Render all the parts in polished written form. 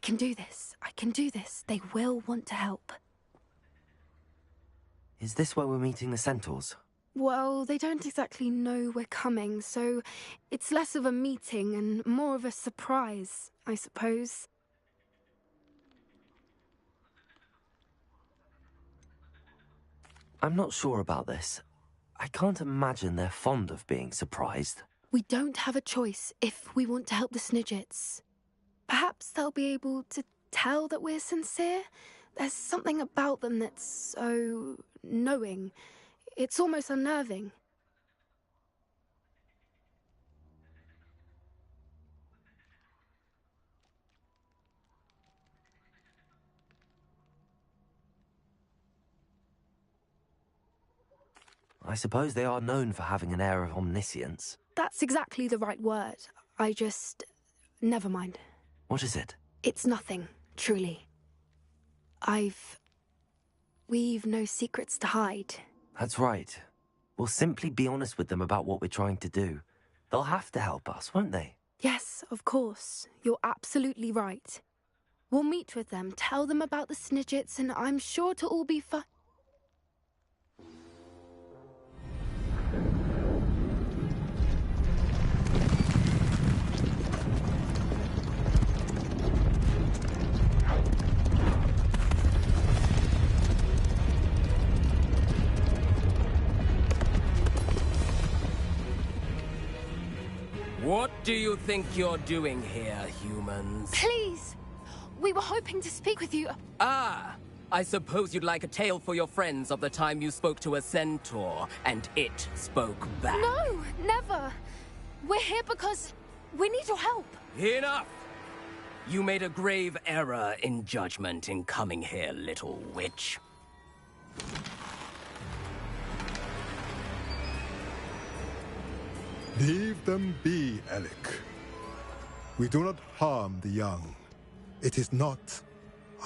can do this. I can do this. They will want to help. Is this where we're meeting the centaurs? Well, they don't exactly know we're coming, so it's less of a meeting and more of a surprise, I suppose. I'm not sure about this. I can't imagine they're fond of being surprised. We don't have a choice if we want to help the Snidgets. Perhaps they'll be able to tell that we're sincere. There's something about them that's so knowing. It's almost unnerving. I suppose they are known for having an air of omniscience. That's exactly the right word. Never mind. What is it? It's nothing, truly. We've no secrets to hide. That's right. We'll simply be honest with them about what we're trying to do. They'll have to help us, won't they? Yes, of course. You're absolutely right. We'll meet with them, tell them about the Snidgets, and I'm sure to all be fine. What do you think you're doing here, humans? Please! We were hoping to speak with you. Ah! I suppose you'd like a tale for your friends of the time you spoke to a centaur, and it spoke back. No, never! We're here because we need your help. Enough! You made a grave error in judgment in coming here, little witch. Leave them be, Alec. We do not harm the young. It is not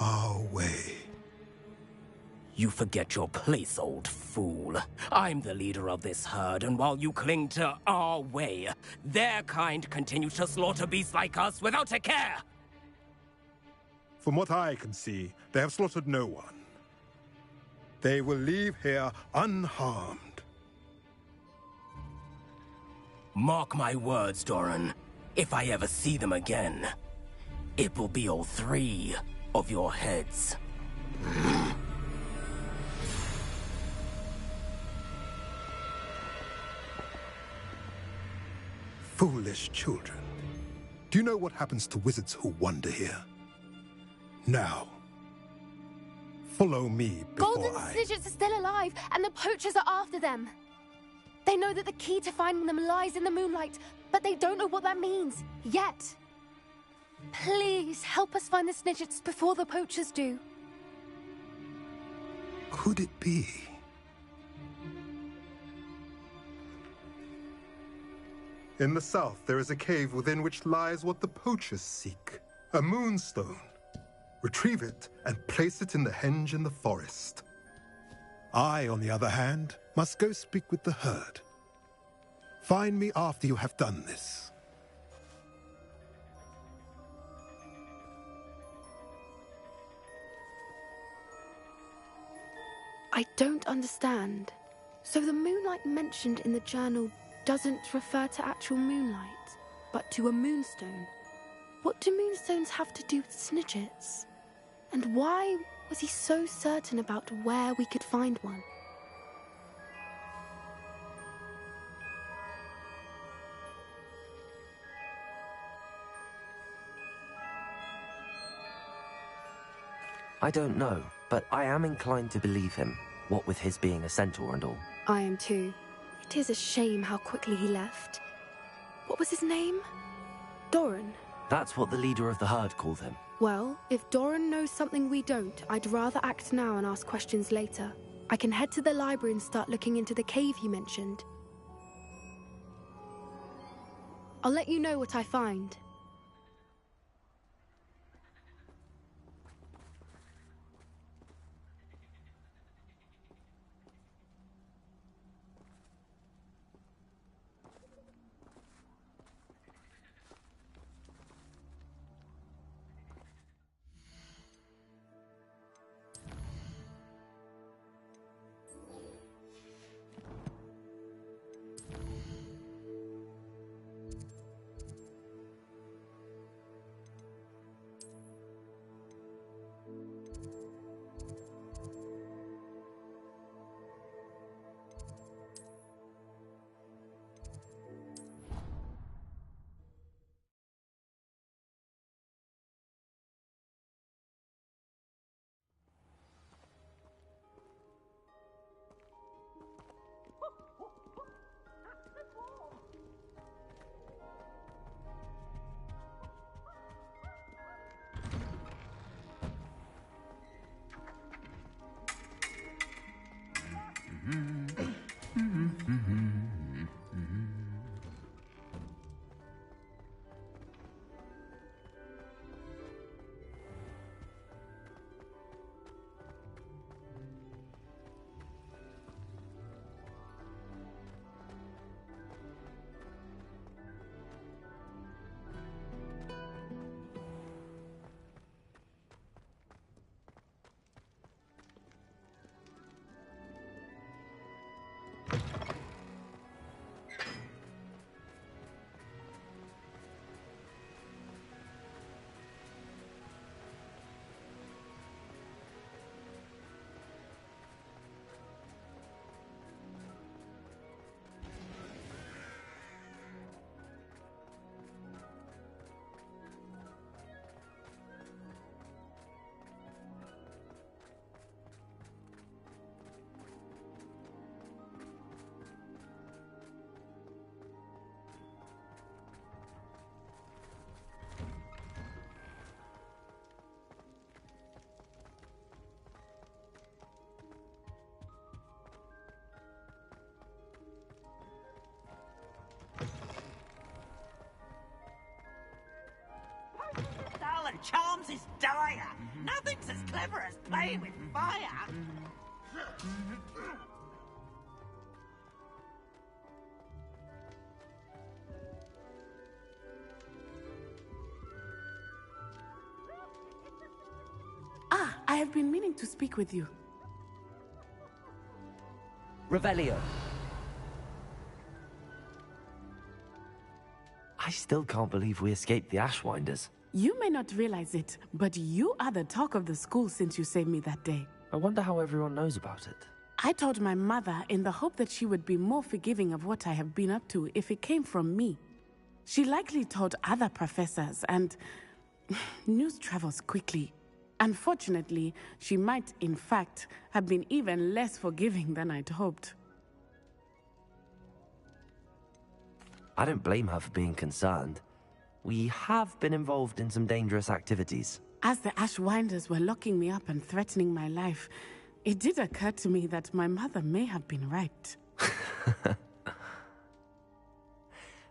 our way. You forget your place, old fool. I'm the leader of this herd, and while you cling to our way, their kind continue to slaughter beasts like us without a care! From what I can see, they have slaughtered no one. They will leave here unharmed. Mark my words, Doran. If I ever see them again, it will be all 3 of your heads. Foolish children. Do you know what happens to wizards who wander here? Now, follow me before Golden Snidgets are still alive, and the poachers are after them. They know that the key to finding them lies in the moonlight, but they don't know what that means, yet. Please, help us find the Snidgets before the poachers do. Could it be? In the south, there is a cave within which lies what the poachers seek. A moonstone. Retrieve it and place it in the henge in the forest. I, on the other hand, must go speak with the herd. Find me after you have done this. I don't understand. So the moonlight mentioned in the journal doesn't refer to actual moonlight, but to a moonstone. What do moonstones have to do with Snidgets? And why was he so certain about where we could find one? I don't know, but I am inclined to believe him, what with his being a centaur and all. I am too. It is a shame how quickly he left. What was his name? Doran. That's what the leader of the herd called him. Well, if Doran knows something we don't, I'd rather act now and ask questions later. I can head to the library and start looking into the cave he mentioned. I'll let you know what I find. and charms is dire. Nothing's as clever as playing with fire. Ah, I have been meaning to speak with you. Revelio. I still can't believe we escaped the Ashwinders. You may not realize it, but you are the talk of the school since you saved me that day. I wonder how everyone knows about it. I told my mother in the hope that she would be more forgiving of what I have been up to if it came from me. She likely told other professors, and news travels quickly. Unfortunately, she might, in fact, have been even less forgiving than I'd hoped. I don't blame her for being concerned. We have been involved in some dangerous activities. As the Ashwinders were locking me up and threatening my life, it did occur to me that my mother may have been right.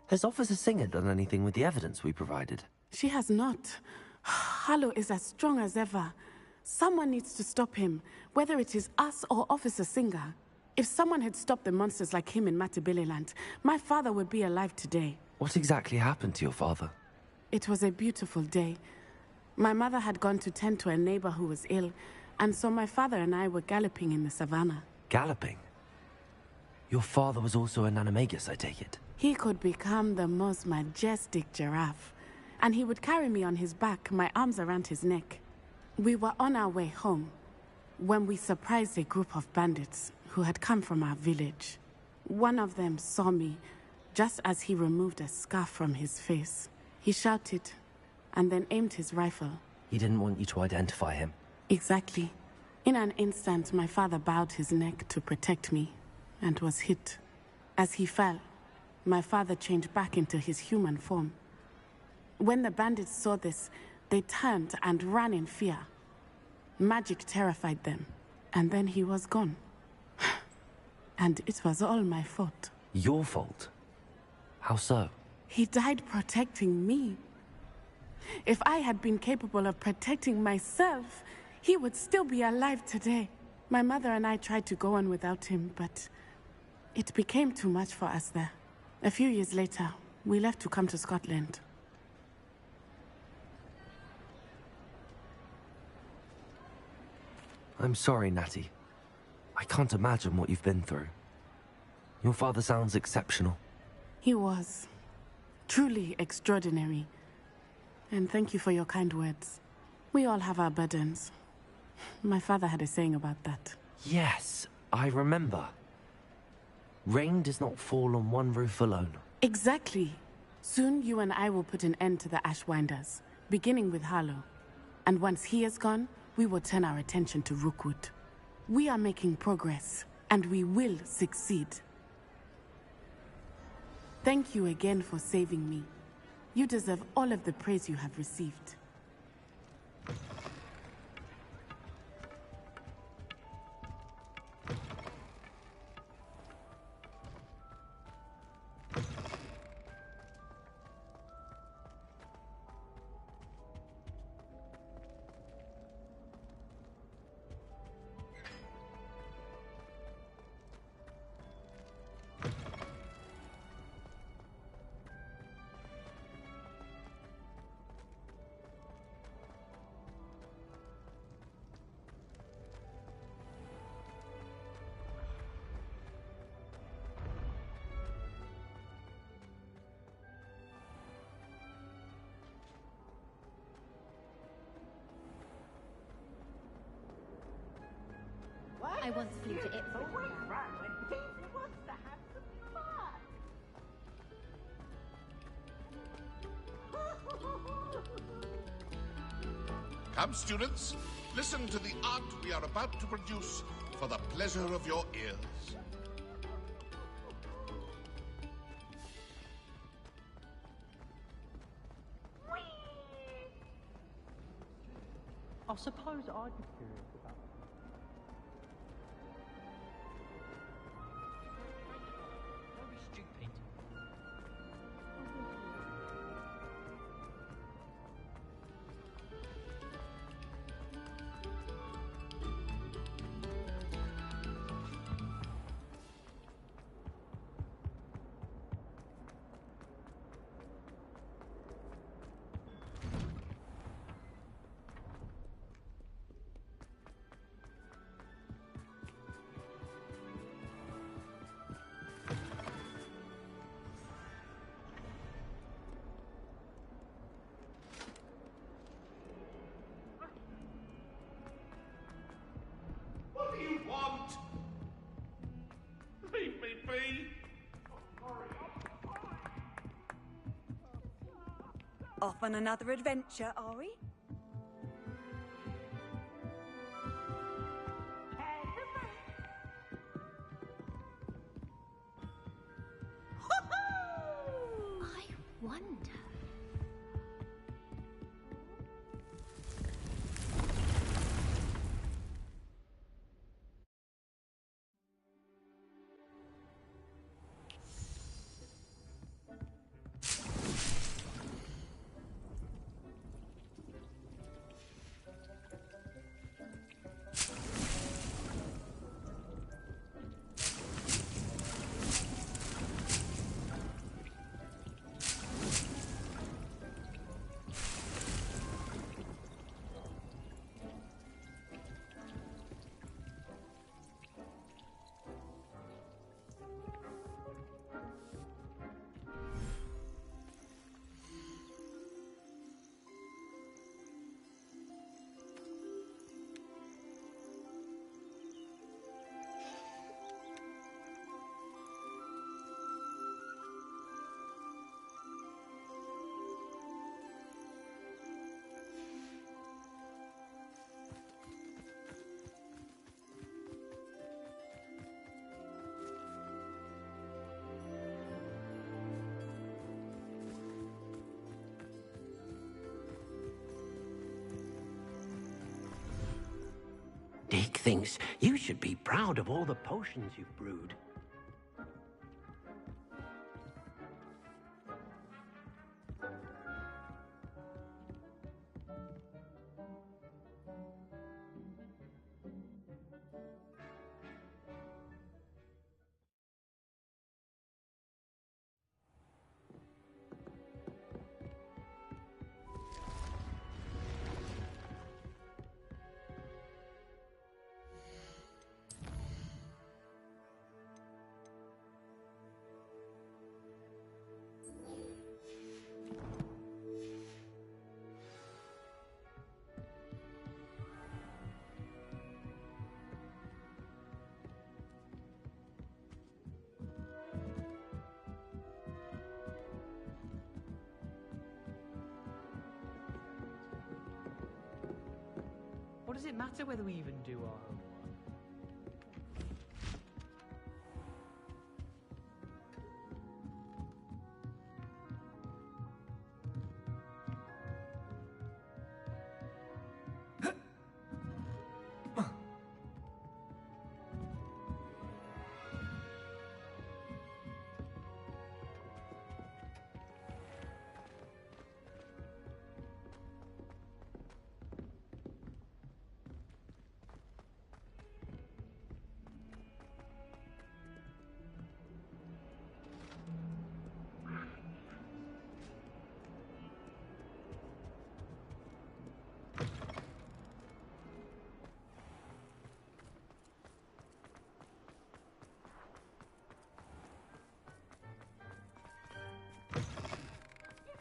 Has Officer Singer done anything with the evidence we provided? She has not. Harlow is as strong as ever. Someone needs to stop him, whether it is us or Officer Singer. If someone had stopped the monsters like him in Matabeleland, my father would be alive today. What exactly happened to your father? It was a beautiful day. My mother had gone to tend to a neighbor who was ill, and so my father and I were galloping in the savannah. Galloping? Your father was also an animagus, I take it? He could become the most majestic giraffe, and he would carry me on his back, my arms around his neck. We were on our way home when we surprised a group of bandits who had come from our village. One of them saw me just as he removed a scarf from his face. He shouted and then aimed his rifle. He didn't want you to identify him. Exactly. In an instant, my father bowed his neck to protect me and was hit. As he fell, my father changed back into his human form. When the bandits saw this, they turned and ran in fear. Magic terrified them, and then he was gone. And it was all my fault. Your fault? How so? He died protecting me. If I had been capable of protecting myself, he would still be alive today. My mother and I tried to go on without him, but it became too much for us there. A few years later, we left to come to Scotland. I'm sorry, Natty. I can't imagine what you've been through. Your father sounds exceptional. He was. Truly extraordinary. And thank you for your kind words. We all have our burdens. My father had a saying about that. Yes, I remember. Rain does not fall on one roof alone. Exactly. Soon you and I will put an end to the Ashwinders, beginning with Harlow. And once he is gone, we will turn our attention to Rookwood. We are making progress, and we will succeed. Thank you again for saving me. You deserve all of the praise you have received. I once flew to Ipswich. Come, students, listen to the art we are about to produce for the pleasure of your ears. I suppose I'd be curious about Don't be stupid. Off on another adventure, are we? I wonder. Dick thinks you should be proud of all the potions you've brewed. What does it matter whether we even do our homework?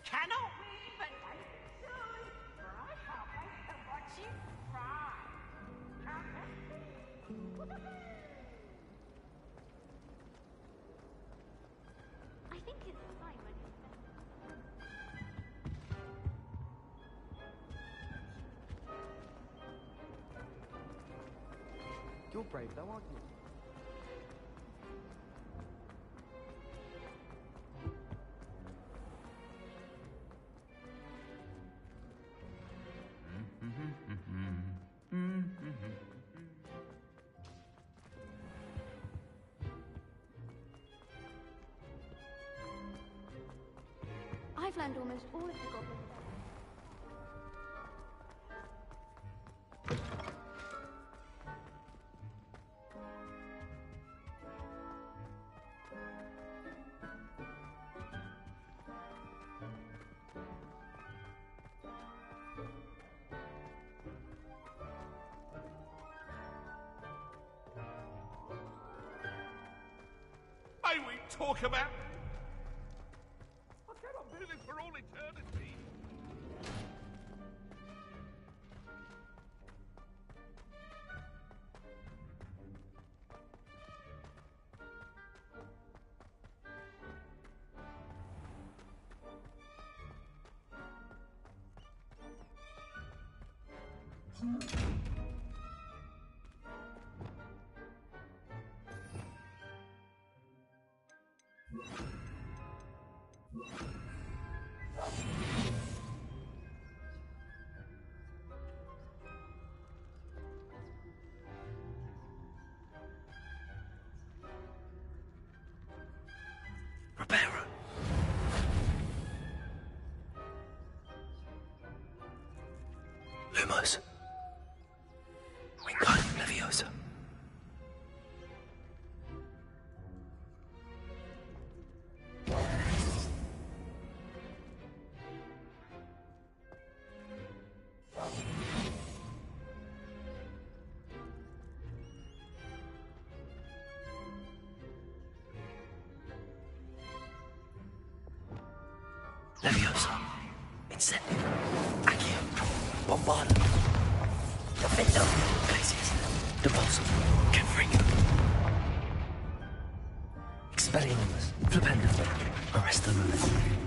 Cannot win, but don't be silly, for I can't wait to watch you cry. I think it's Simon. You're brave though, aren't you? I've learned almost all of the goblin. May we talk about... I cannot do this for all eternity. Reparo. Lumos. Wingardium Leviosa. Leviosa. Incendio. Accio. Bombardo. Defendo. Glacius. Depulso. Confringo. Expelliarmus. Flipendo. Arrest the movement.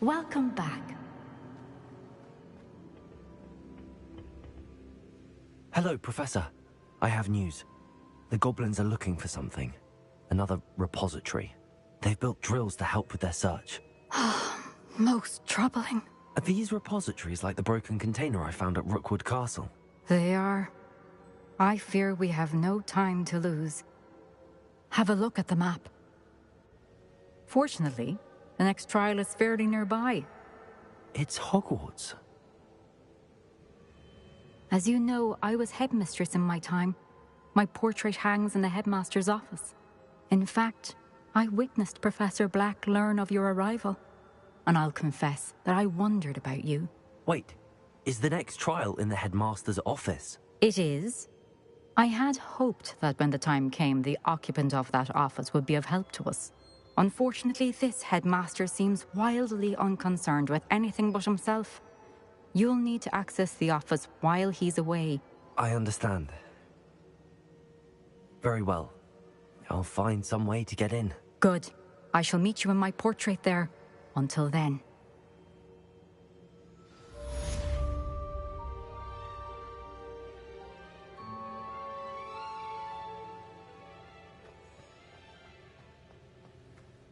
Welcome back. Hello, Professor. I have news. The goblins are looking for something. Another repository. They've built drills to help with their search. Most troubling. Are these repositories like the broken container I found at Rookwood Castle? They are. I fear we have no time to lose. Have a look at the map. Fortunately, the next trial is fairly nearby. It's Hogwarts. As you know, I was headmistress in my time. My portrait hangs in the headmaster's office. In fact, I witnessed Professor Black learn of your arrival. And I'll confess that I wondered about you. Wait, is the next trial in the headmaster's office? It is. I had hoped that when the time came, the occupant of that office would be of help to us. Unfortunately, this headmaster seems wildly unconcerned with anything but himself. You'll need to access the office while he's away. I understand. Very well. I'll find some way to get in. Good. I shall meet you in my portrait there. Until then.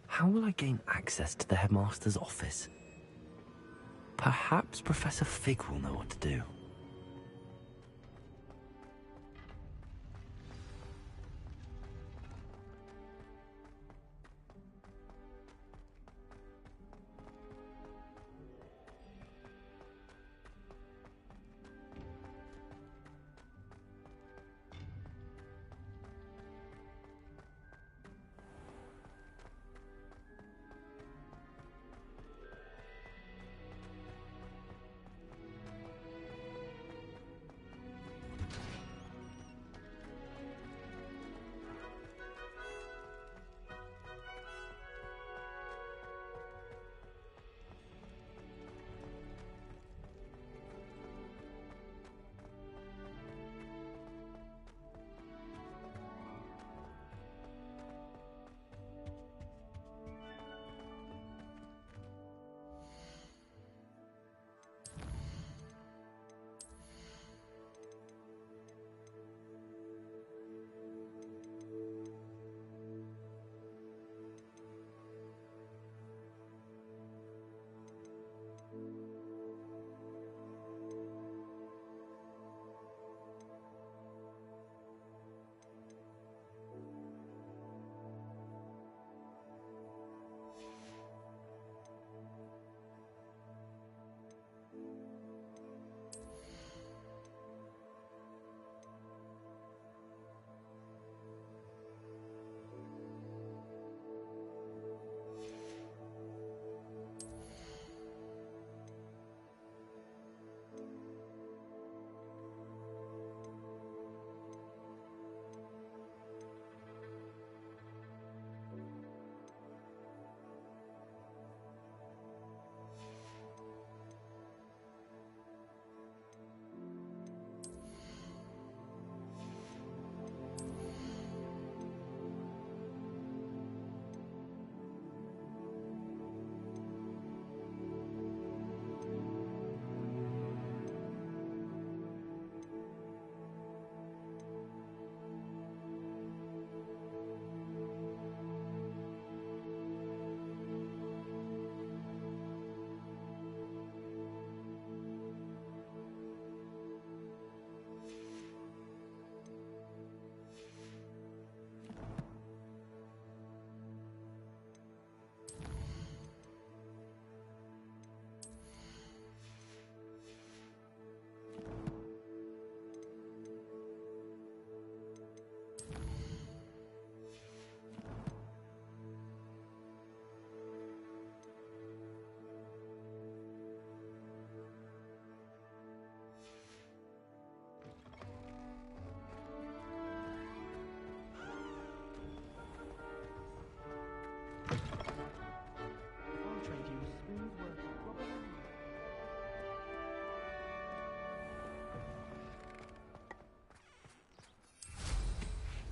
How will I gain access to the headmaster's office? Perhaps Professor Fig will know what to do.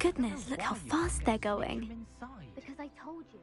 Goodness, look how fast they're going. Because I told you.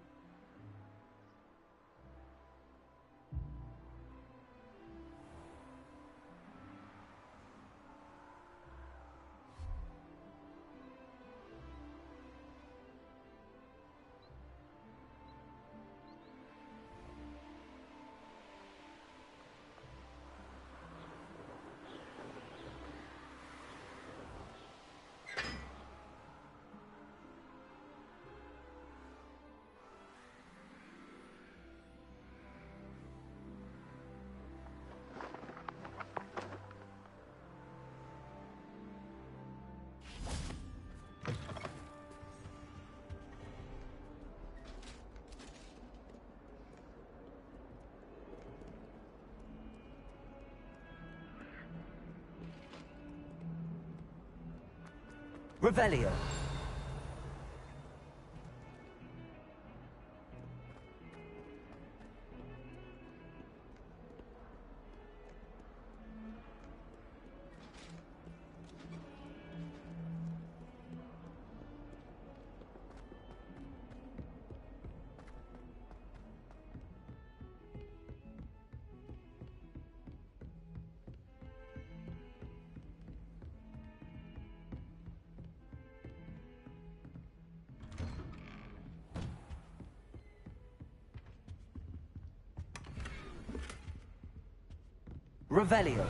Revelio. Revelio.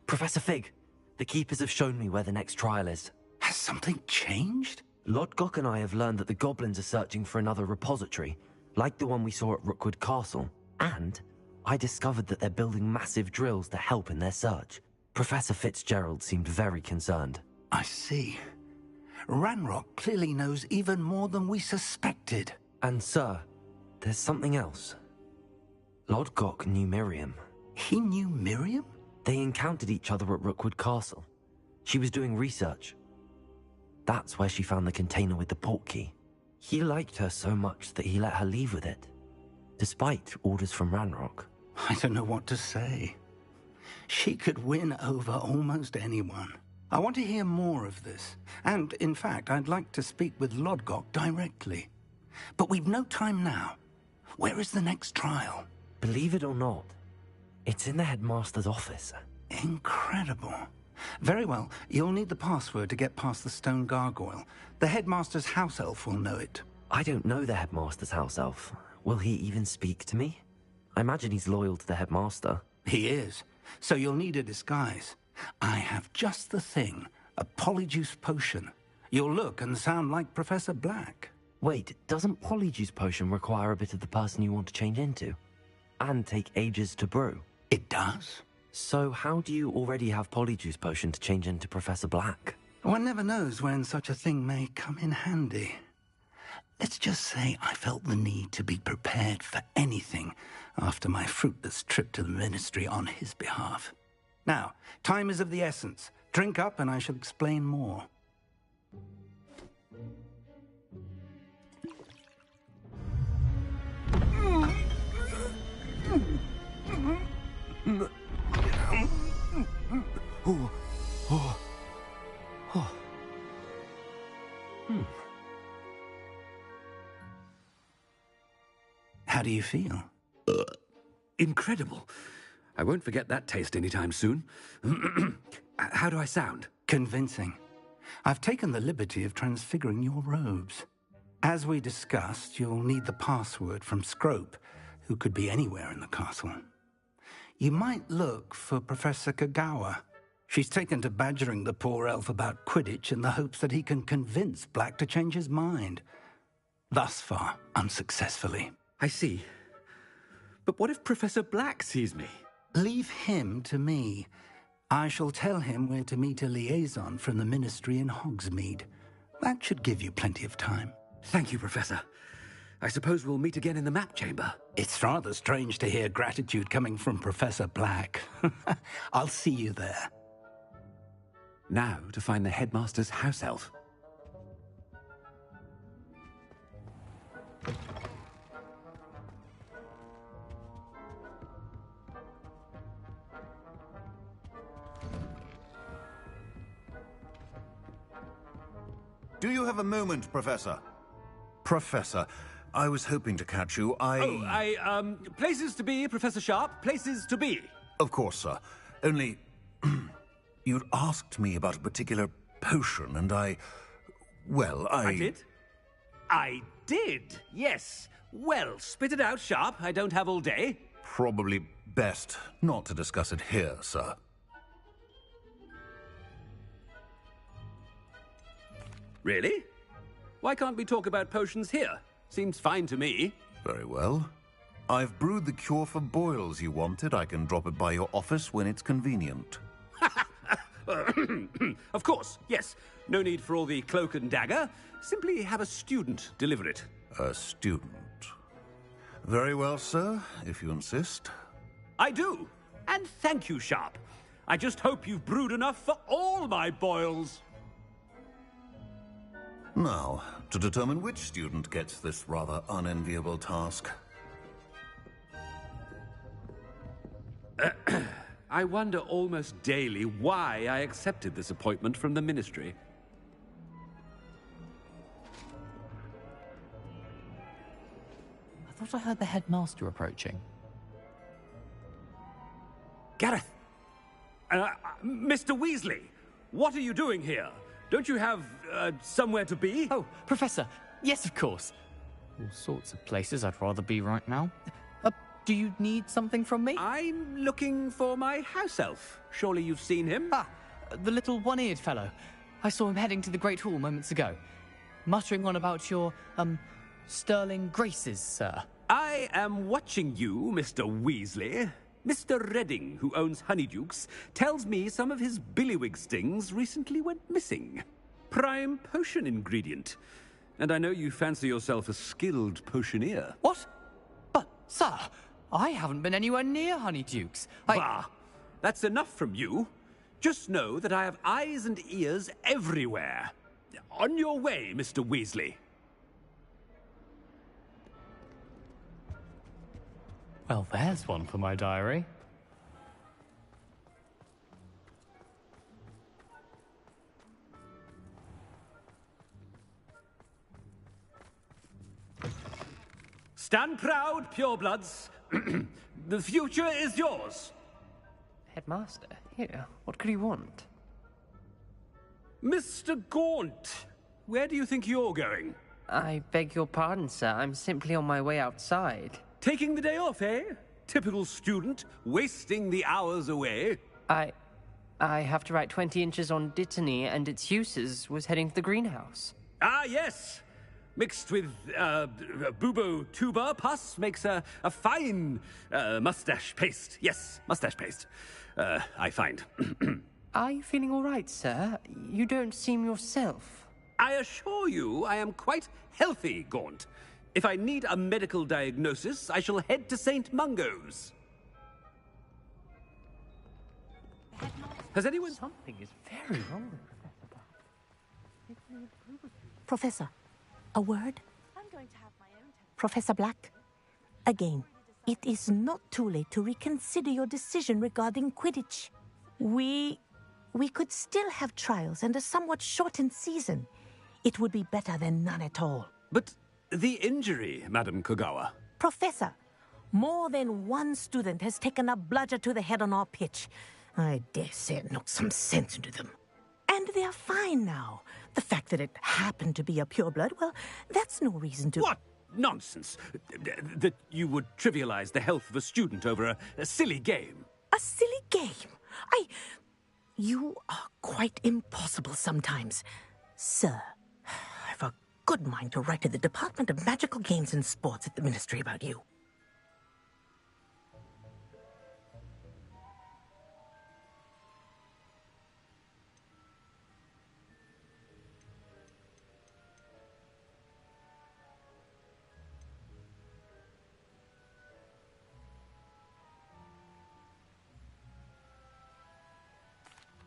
Professor Fig, the Keepers have shown me where the next trial is. Has something changed? Lodgok and I have learned that the goblins are searching for another repository, like the one we saw at Rookwood Castle. And I discovered that they're building massive drills to help in their search. Professor Fitzgerald seemed very concerned. I see. Ranrock clearly knows even more than we suspected. And sir, there's something else. Lodgok knew Miriam. He knew Miriam? They encountered each other at Rookwood Castle. She was doing research. That's where she found the container with the portkey. He liked her so much that he let her leave with it, despite orders from Ranrock. I don't know what to say. She could win over almost anyone. I want to hear more of this. And, in fact, I'd like to speak with Lodgok directly. But we've no time now. Where is the next trial? Believe it or not, it's in the headmaster's office. Incredible. Very well. You'll need the password to get past the stone gargoyle. The headmaster's house elf will know it. I don't know the headmaster's house elf. Will he even speak to me? I imagine he's loyal to the headmaster. He is. So you'll need a disguise. I have just the thing. A polyjuice potion. You'll look and sound like Professor Black. Wait, doesn't polyjuice potion require a bit of the person you want to change into? And take ages to brew? It does. So how do you already have polyjuice potion to change into Professor Black? One never knows when such a thing may come in handy. Let's just say I felt the need to be prepared for anything after my fruitless trip to the Ministry on his behalf. Now, time is of the essence. Drink up and I shall explain more. How do you feel? Incredible. I won't forget that taste anytime soon. How do I sound? Convincing. I've taken the liberty of transfiguring your robes. As we discussed, you'll need the password from Scrope, who could be anywhere in the castle. You might look for Professor Kagawa. She's taken to badgering the poor elf about Quidditch in the hopes that he can convince Black to change his mind. Thus far, unsuccessfully. I see. But what if Professor Black sees me? Leave him to me. I shall tell him where to meet a liaison from the Ministry in Hogsmeade. That should give you plenty of time. Thank you, Professor. I suppose we'll meet again in the map chamber. It's rather strange to hear gratitude coming from Professor Black. I'll see you there. Now to find the headmaster's house elf. Do you have a moment, Professor? Professor, I was hoping to catch you. Places to be, Professor Sharp. Places to be. Of course, sir. Only, you'd asked me about a particular potion, and I did? I did, yes. Well, spit it out, Sharp. I don't have all day. Probably best not to discuss it here, sir. Really? Why can't we talk about potions here? Seems fine to me. Very well. I've brewed the cure for boils you wanted. I can drop it by your office when it's convenient. Of course, yes. No need for all the cloak and dagger. Simply have a student deliver it. A student. Very well, sir, if you insist. I do. And thank you, Sharp. I just hope you've brewed enough for all my boils. Now, to determine which student gets this rather unenviable task. I wonder almost daily why I accepted this appointment from the Ministry. I thought I heard the headmaster approaching. Gareth! Mr. Weasley, what are you doing here? Don't you have, somewhere to be? Oh, Professor, yes, of course. All sorts of places I'd rather be right now. Do you need something from me? I'm looking for my house elf. Surely you've seen him? Ah, the little one-eared fellow. I saw him heading to the Great Hall moments ago, muttering on about your, sterling graces, sir. I am watching you, Mr. Weasley. Mr. Redding, who owns Honeydukes, tells me some of his billywig stings recently went missing. Prime potion ingredient. And I know you fancy yourself a skilled potioneer. What? But, sir, I haven't been anywhere near Honeydukes. Bah! That's enough from you. Just know that I have eyes and ears everywhere. On your way, Mr. Weasley. Well, there's one for my diary. Stand proud, purebloods. The future is yours. Headmaster, here, what could he want? Mr. Gaunt, where do you think you're going? I beg your pardon, sir. I'm simply on my way outside. Taking the day off, eh? Typical student, wasting the hours away. I have to write 20 inches on Dittany and its uses was heading to the greenhouse. Ah, yes. Mixed with, bubo tuber pus makes a fine, mustache paste. Yes, mustache paste. I find. Are you feeling all right, sir? You don't seem yourself. I assure you I am quite healthy, Gaunt. If I need a medical diagnosis, I shall head to St. Mungo's. Has anyone... Something is very wrong with Professor, a word? I'm going to have my own Professor Black, again, it is not too late to reconsider your decision regarding Quidditch. We could still have trials and a somewhat shortened season. It would be better than none at all. But the injury, Madam Kogawa. Professor, more than one student has taken a bludger to the head on our pitch. I dare say it knocked some sense into them. And they're fine now. The fact that it happened to be a pureblood, well, that's no reason to... What nonsense! That you would trivialize the health of a student over a silly game. A silly game? You are quite impossible sometimes. Sir, I've a good mind to write to the Department of Magical Games and Sports at the Ministry about you.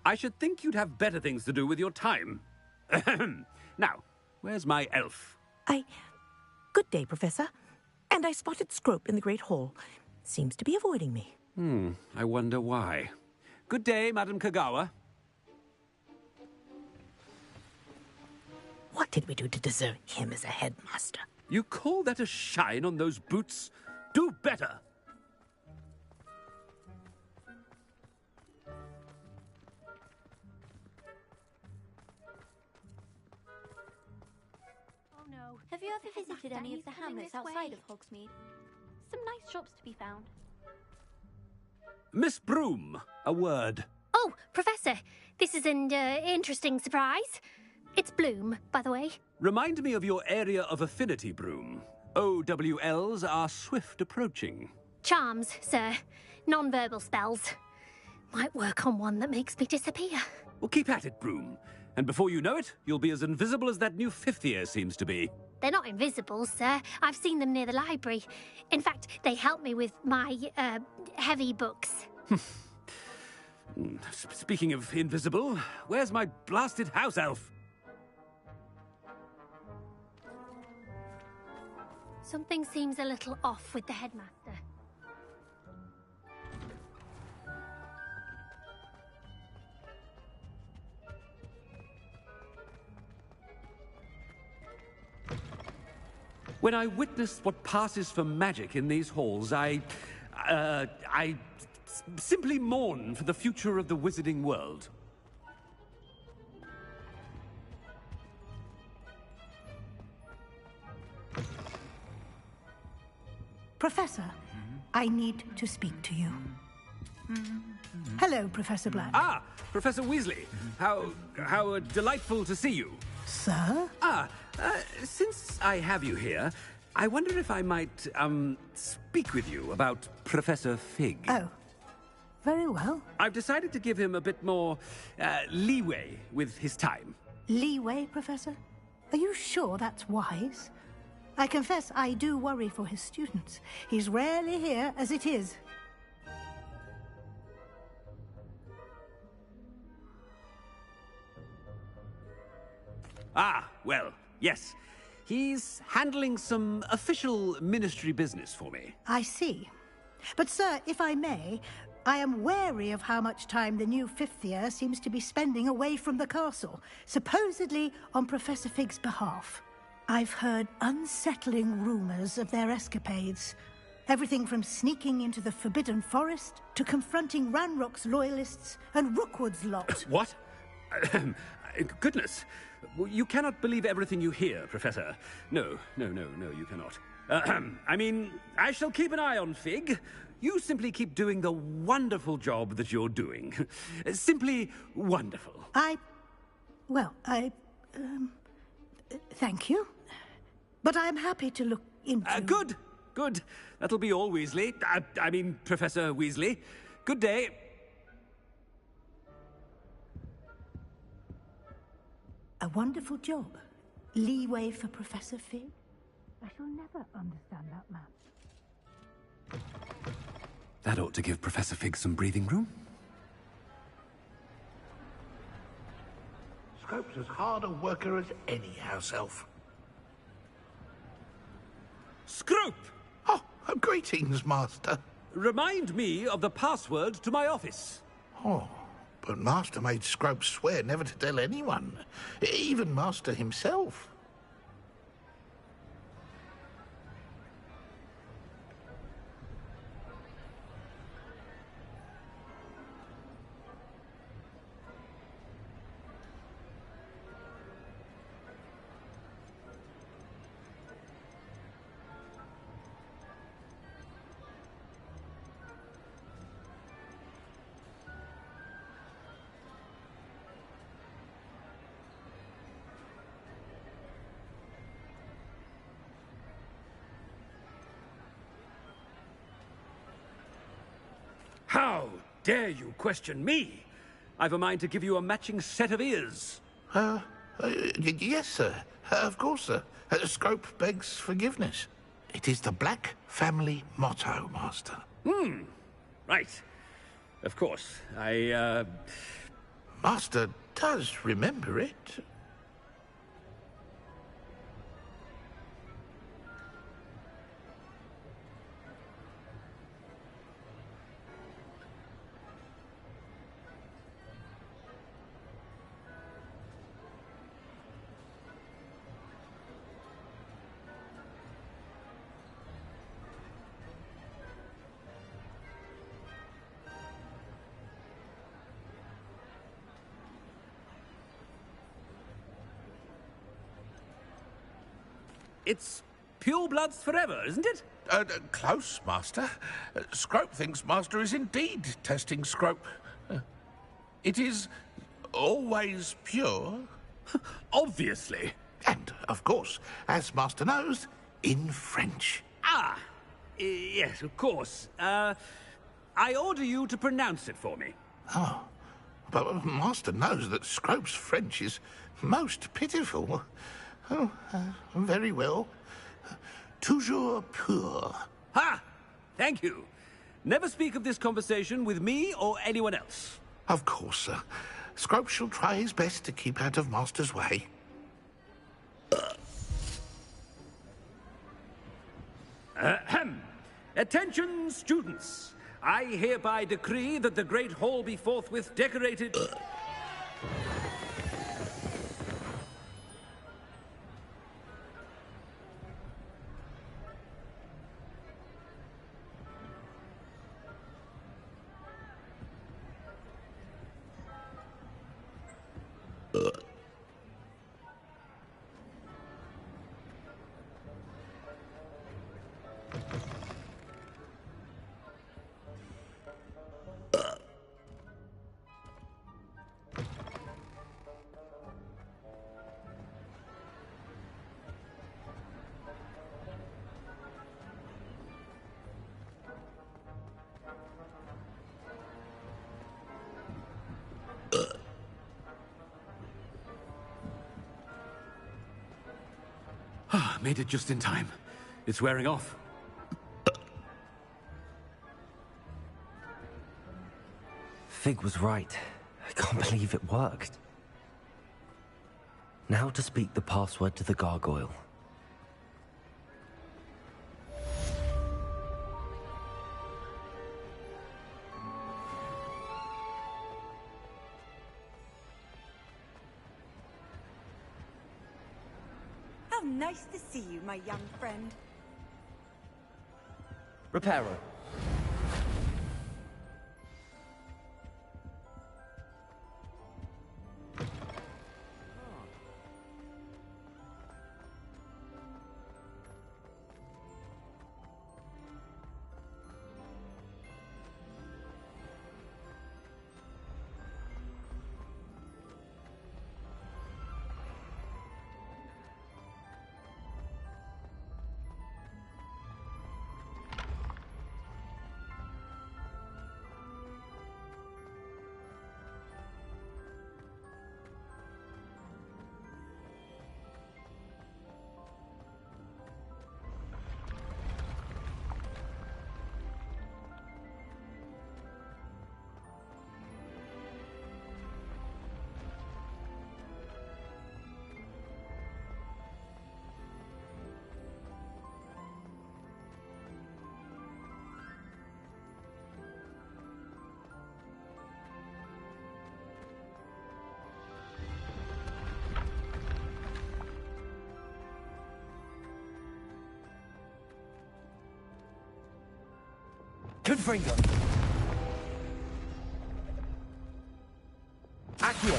I should think you'd have better things to do with your time. Now, where's my elf? Good day, Professor. And I spotted Scrope in the Great Hall. Seems to be avoiding me. I wonder why. Good day, Madam Kogawa. What did we do to deserve him as a headmaster? You call that a shine on those boots? Do better! Have you ever visited any of the hamlets outside of Hogsmeade? Some nice shops to be found. Miss Broom, a word. Oh, Professor, this is an interesting surprise. It's Bloom, by the way. Remind me of your area of affinity, Broom. OWLs are swift approaching. Charms, sir. Non-verbal spells. Might work on one that makes me disappear. Well, keep at it, Broom. And before you know it, you'll be as invisible as that new fifth year seems to be. They're not invisible, sir. I've seen them near the library. In fact, they help me with my, heavy books. Speaking of invisible, where's my blasted house elf? Something seems a little off with the headmaster. When I witness what passes for magic in these halls, I simply mourn for the future of the wizarding world. Professor, I need to speak to you. Hello, Professor Black. Ah, Professor Weasley. How delightful to see you. Sir? Since I have you here, I wonder if I might, speak with you about Professor Fig. Oh, very well. I've decided to give him a bit more, leeway with his time. Leeway, Professor? Are you sure that's wise? I confess I do worry for his students. He's rarely here as it is. Ah, well, yes. He's handling some official ministry business for me. I see. But, sir, if I may, I am wary of how much time the new fifth year seems to be spending away from the castle, supposedly on Professor Fig's behalf. I've heard unsettling rumors of their escapades. Everything from sneaking into the Forbidden Forest to confronting Ranrock's loyalists and Rookwood's lot. What? Goodness. You cannot believe everything you hear, Professor. No, you cannot. I mean, I shall keep an eye on Fig. You simply keep doing the wonderful job that you're doing. Simply wonderful. Thank you. But I'm happy to look into... Good. That'll be all, Weasley. I mean, Professor Weasley. Good day. A wonderful job. Leeway for Professor Fig. I shall never understand that man. That ought to give Professor Fig some breathing room. Scrope's as hard a worker as any house elf. Scrope! Oh, greetings, Master. Remind me of the password to my office. Oh, but Master made Scrope swear never to tell anyone, even Master himself. How dare you question me? I've a mind to give you a matching set of ears. Yes, sir. Of course, sir. Scrope begs forgiveness. It is the Black family motto, Master. Right. Of course. Master does remember it. It's pure bloods forever, isn't it? Close, Master. Scrope thinks Master is indeed testing Scrope. It is always pure, Obviously. And, of course, as Master knows, in French. Ah, yes, of course. I order you to pronounce it for me. Oh, but Master knows that Scrope's French is most pitiful. Oh, very well. Toujours pur. Ha! Thank you. Never speak of this conversation with me or anyone else. Of course, sir. Scrope shall try his best to keep out of Master's way. Ahem. Attention, students. I hereby decree that the Great Hall be forthwith decorated... Made it just in time. It's wearing off. Fig was right. I can't believe it worked. Now to speak the password to the gargoyle. How nice to see you, my young friend. Reparo. Confringo. Accio.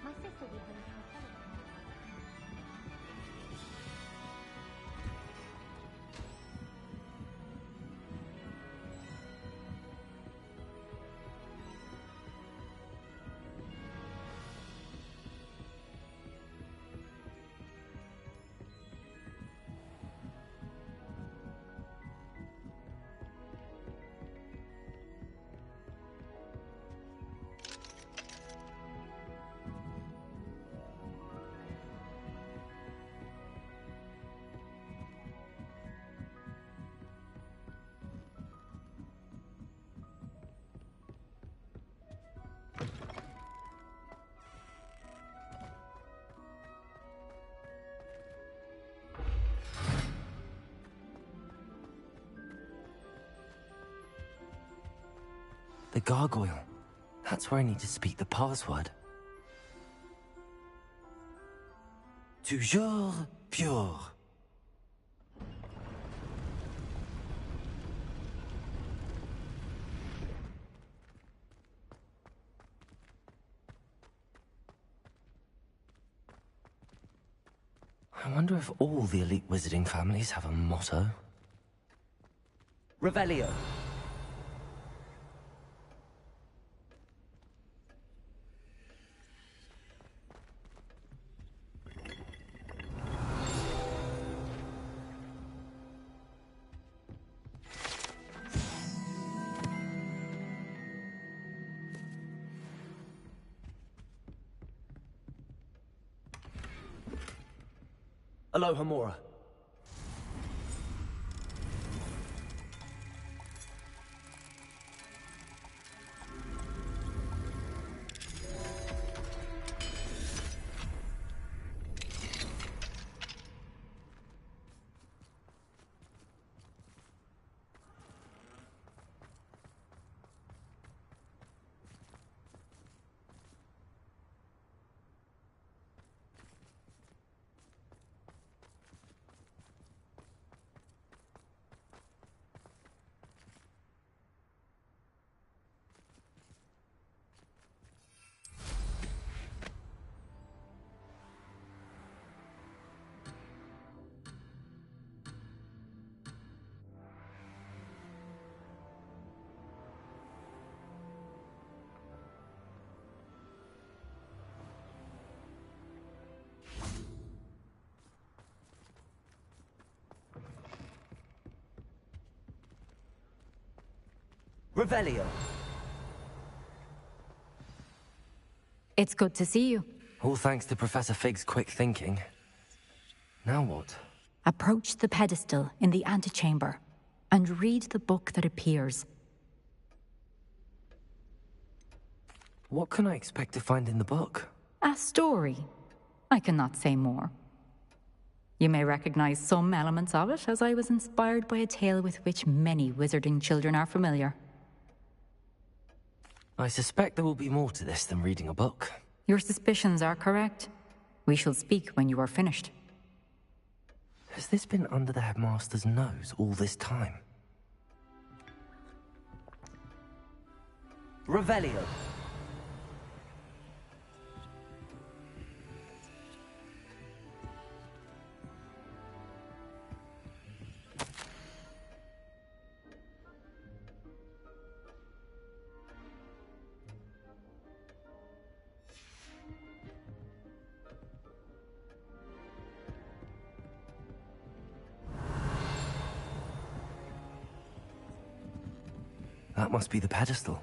My sister will be home for a holiday. The gargoyle. That's where I need to speak the password. Toujours pure. I wonder if all the elite wizarding families have a motto. Revelio. Aloha Mora. Revelio. It's good to see you. All thanks to Professor Fig's quick thinking. Now what? Approach the pedestal in the antechamber and read the book that appears. What can I expect to find in the book? A story. I cannot say more. You may recognize some elements of it, as I was inspired by a tale with which many wizarding children are familiar. I suspect there will be more to this than reading a book. Your suspicions are correct. We shall speak when you are finished. Has this been under the headmaster's nose all this time? Revelio. That must be the pedestal.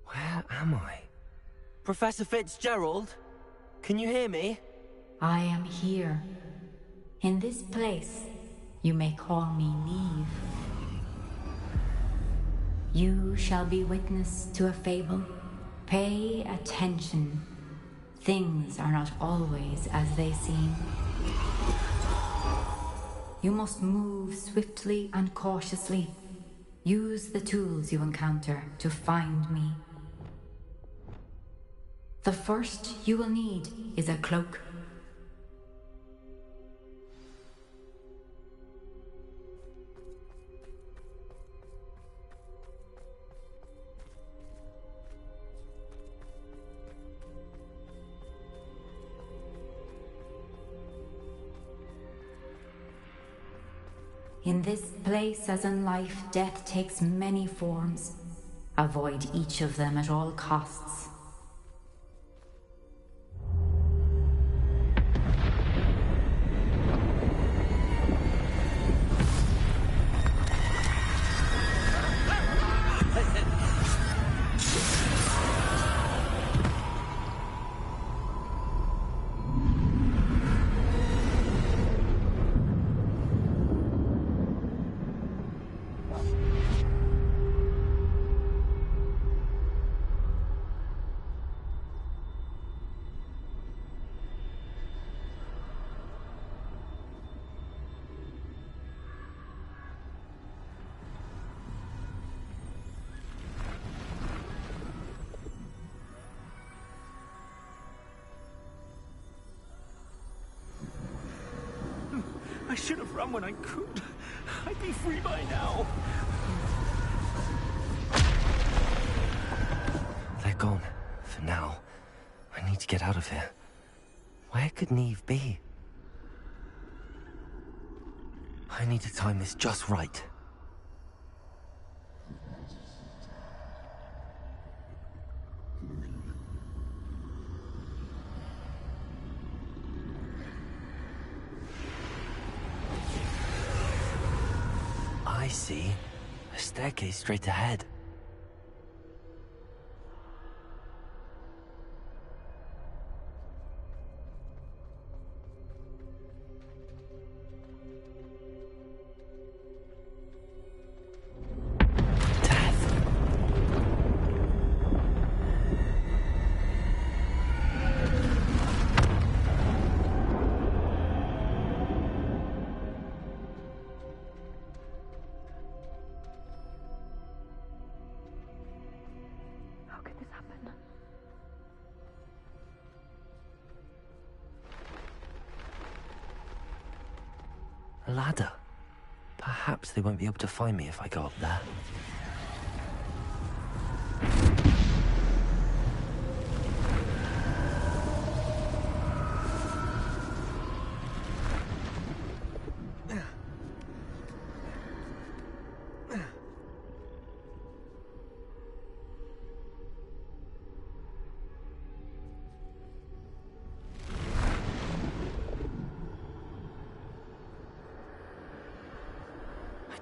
Where am I? Professor Fitzgerald? Can you hear me? I am here. In this place, you may call me Neve. You shall be witness to a fable. Pay attention. Things are not always as they seem. You must move swiftly and cautiously. Use the tools you encounter to find me. The first you will need is a cloak. In this place, as in life, death takes many forms. Avoid each of them at all costs. I should have run when I could. I'd be free by now. They're gone. For now. I need to get out of here. Where could Neve be? I need to time this just right. I see. A staircase straight ahead. A ladder. Perhaps they won't be able to find me if I go up there.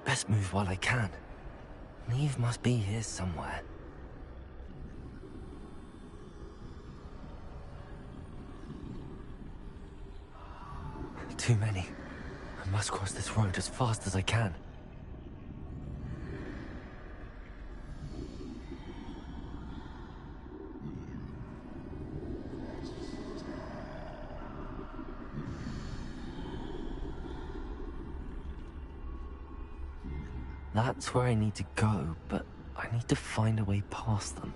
Best move while I can. Neve must be here somewhere. Too many. I must cross this road as fast as I can. That's where I need to go, but I need to find a way past them.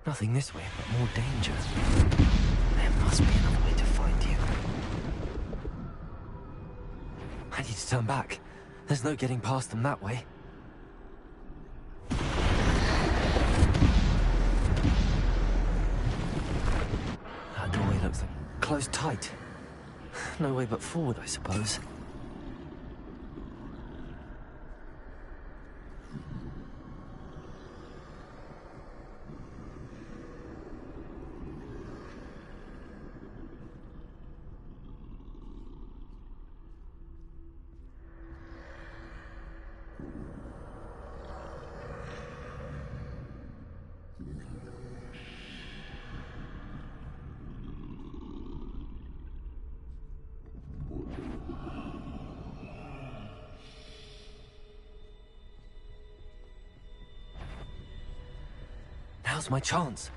Nothing this way, but more danger. There must be another way to find you. I need to turn back. There's no getting past them that way. That doorway looks like closed tight. No way but forward, I suppose. Now's my chance.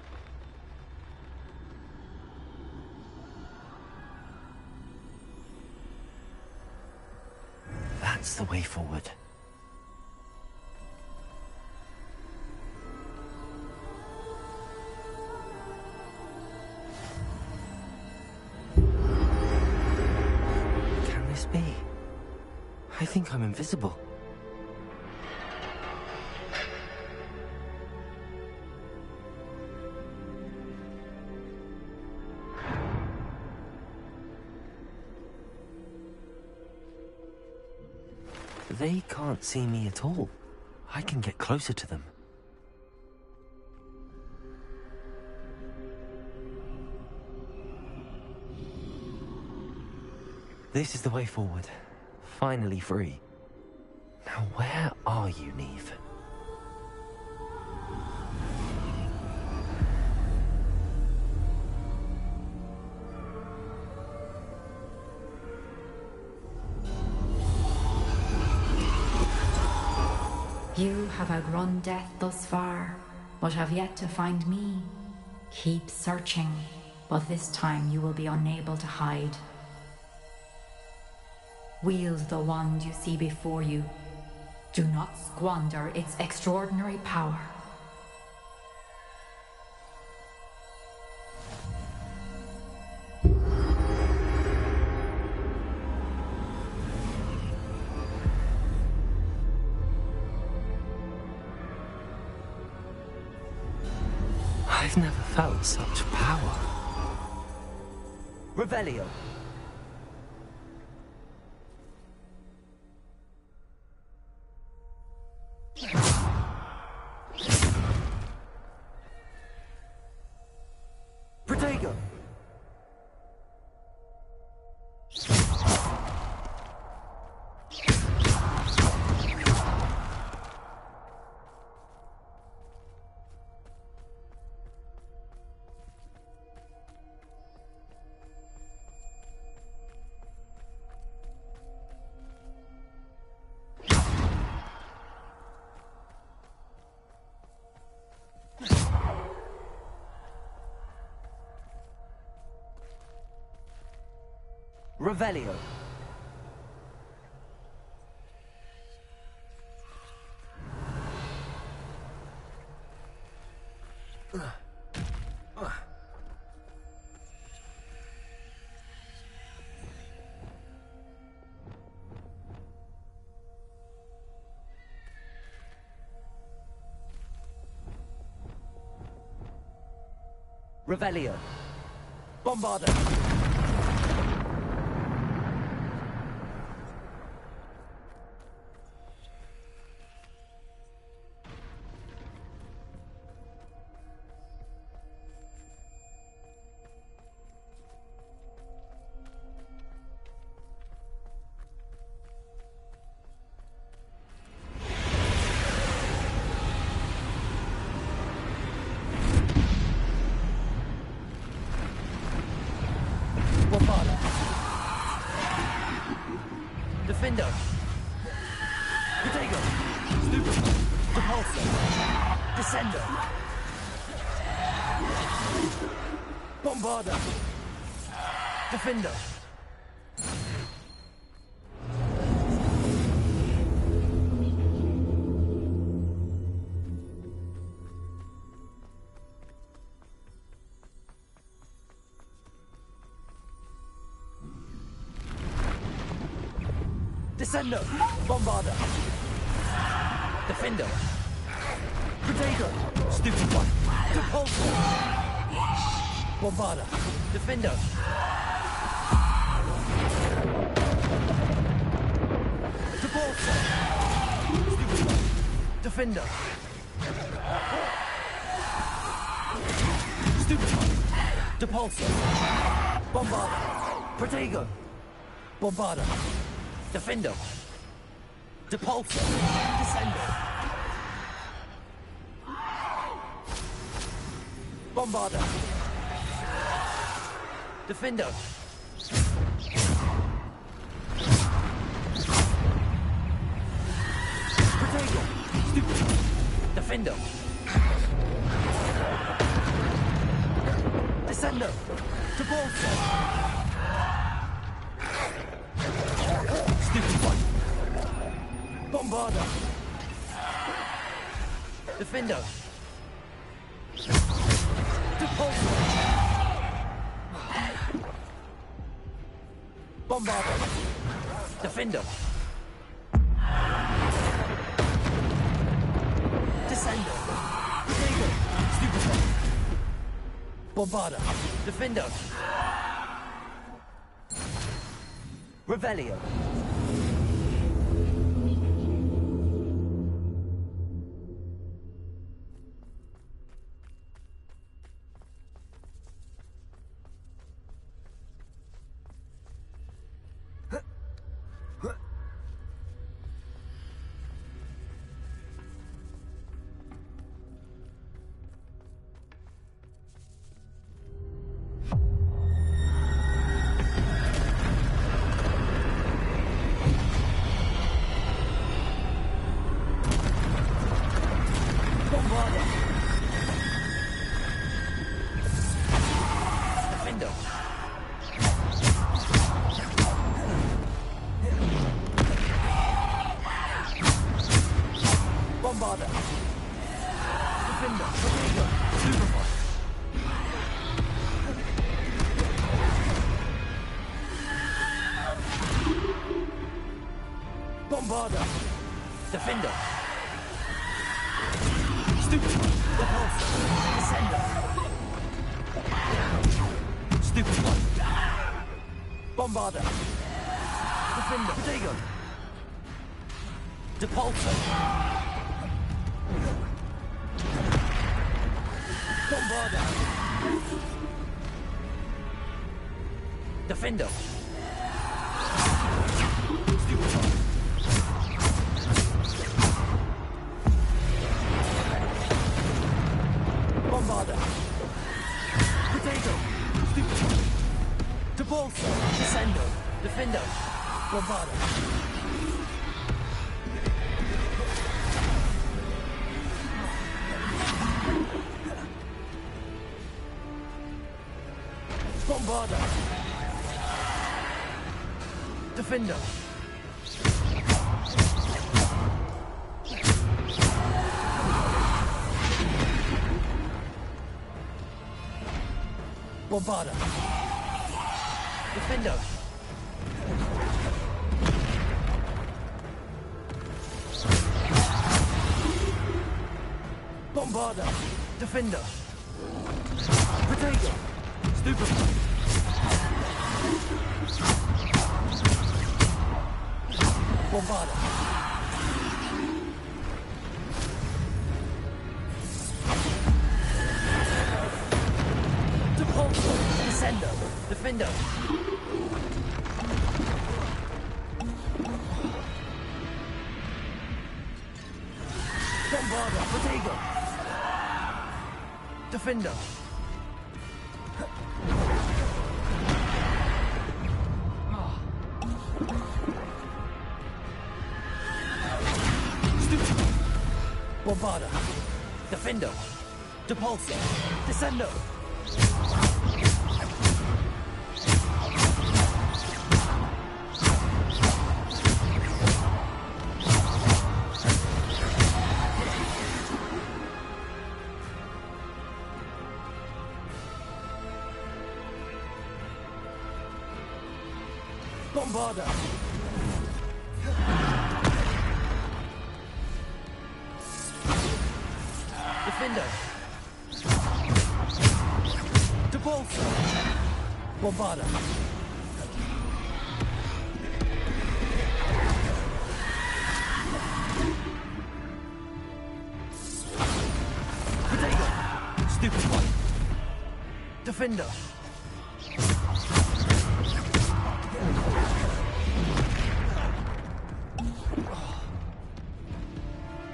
That's the way forward. Can this be? I think I'm invisible. They can't see me at all. I can get closer to them. This is the way forward. Finally free. Now where are you, Neve? You have outrun death thus far, but have yet to find me. Keep searching, but this time you will be unable to hide. Wield the wand you see before you. Do not squander its extraordinary power. I've never felt such power. Revelio. Protego. Revelio. Revelio. Bombarda. Defender. Protego. Stupid. Repulsor. Descender. Bombarda. Defender. Descender! Bombarda! Defender! Protego! Stupid one! Repulsor! Bombarda! Defender! Repulsor! Stupid one! Defender! Stupid one! Repulsor! Bombarda! Protego! Bombarda! Defender! Depulsor! Descender! Bombarda! Defender! Protego! Stupid! Defender! Descender! Depulsor! Stupid one! Bombarda! Defender! Depulsor! Bombarda! Defender! Descender! Protego! Stupid one! Bombarda! Defender! Revelio! Bombarder. Defender. Protego. Superfire. Bombarder. Defender. Stupefy. Repulsor. Descender. Stupefy. Bombarder. Defender. Protego. Depulsor. Bombarder. Defender. Stupefy. Bombarder. Potato. Stupefy. Depulsor. Descendo. Defender. Bombarder. Bombarder. Defender. Bombarder. Defender. Bombarder. Defender. Potato. Stupefy. Bombarder. Depulsor. Descender. Defender. Bombarder. Potato. Defender. Bombarder. Defender. Depulsor. Descendo. Bombarder. Defender. Depulsor. Bombarder. Potato. Stupefy. Defender.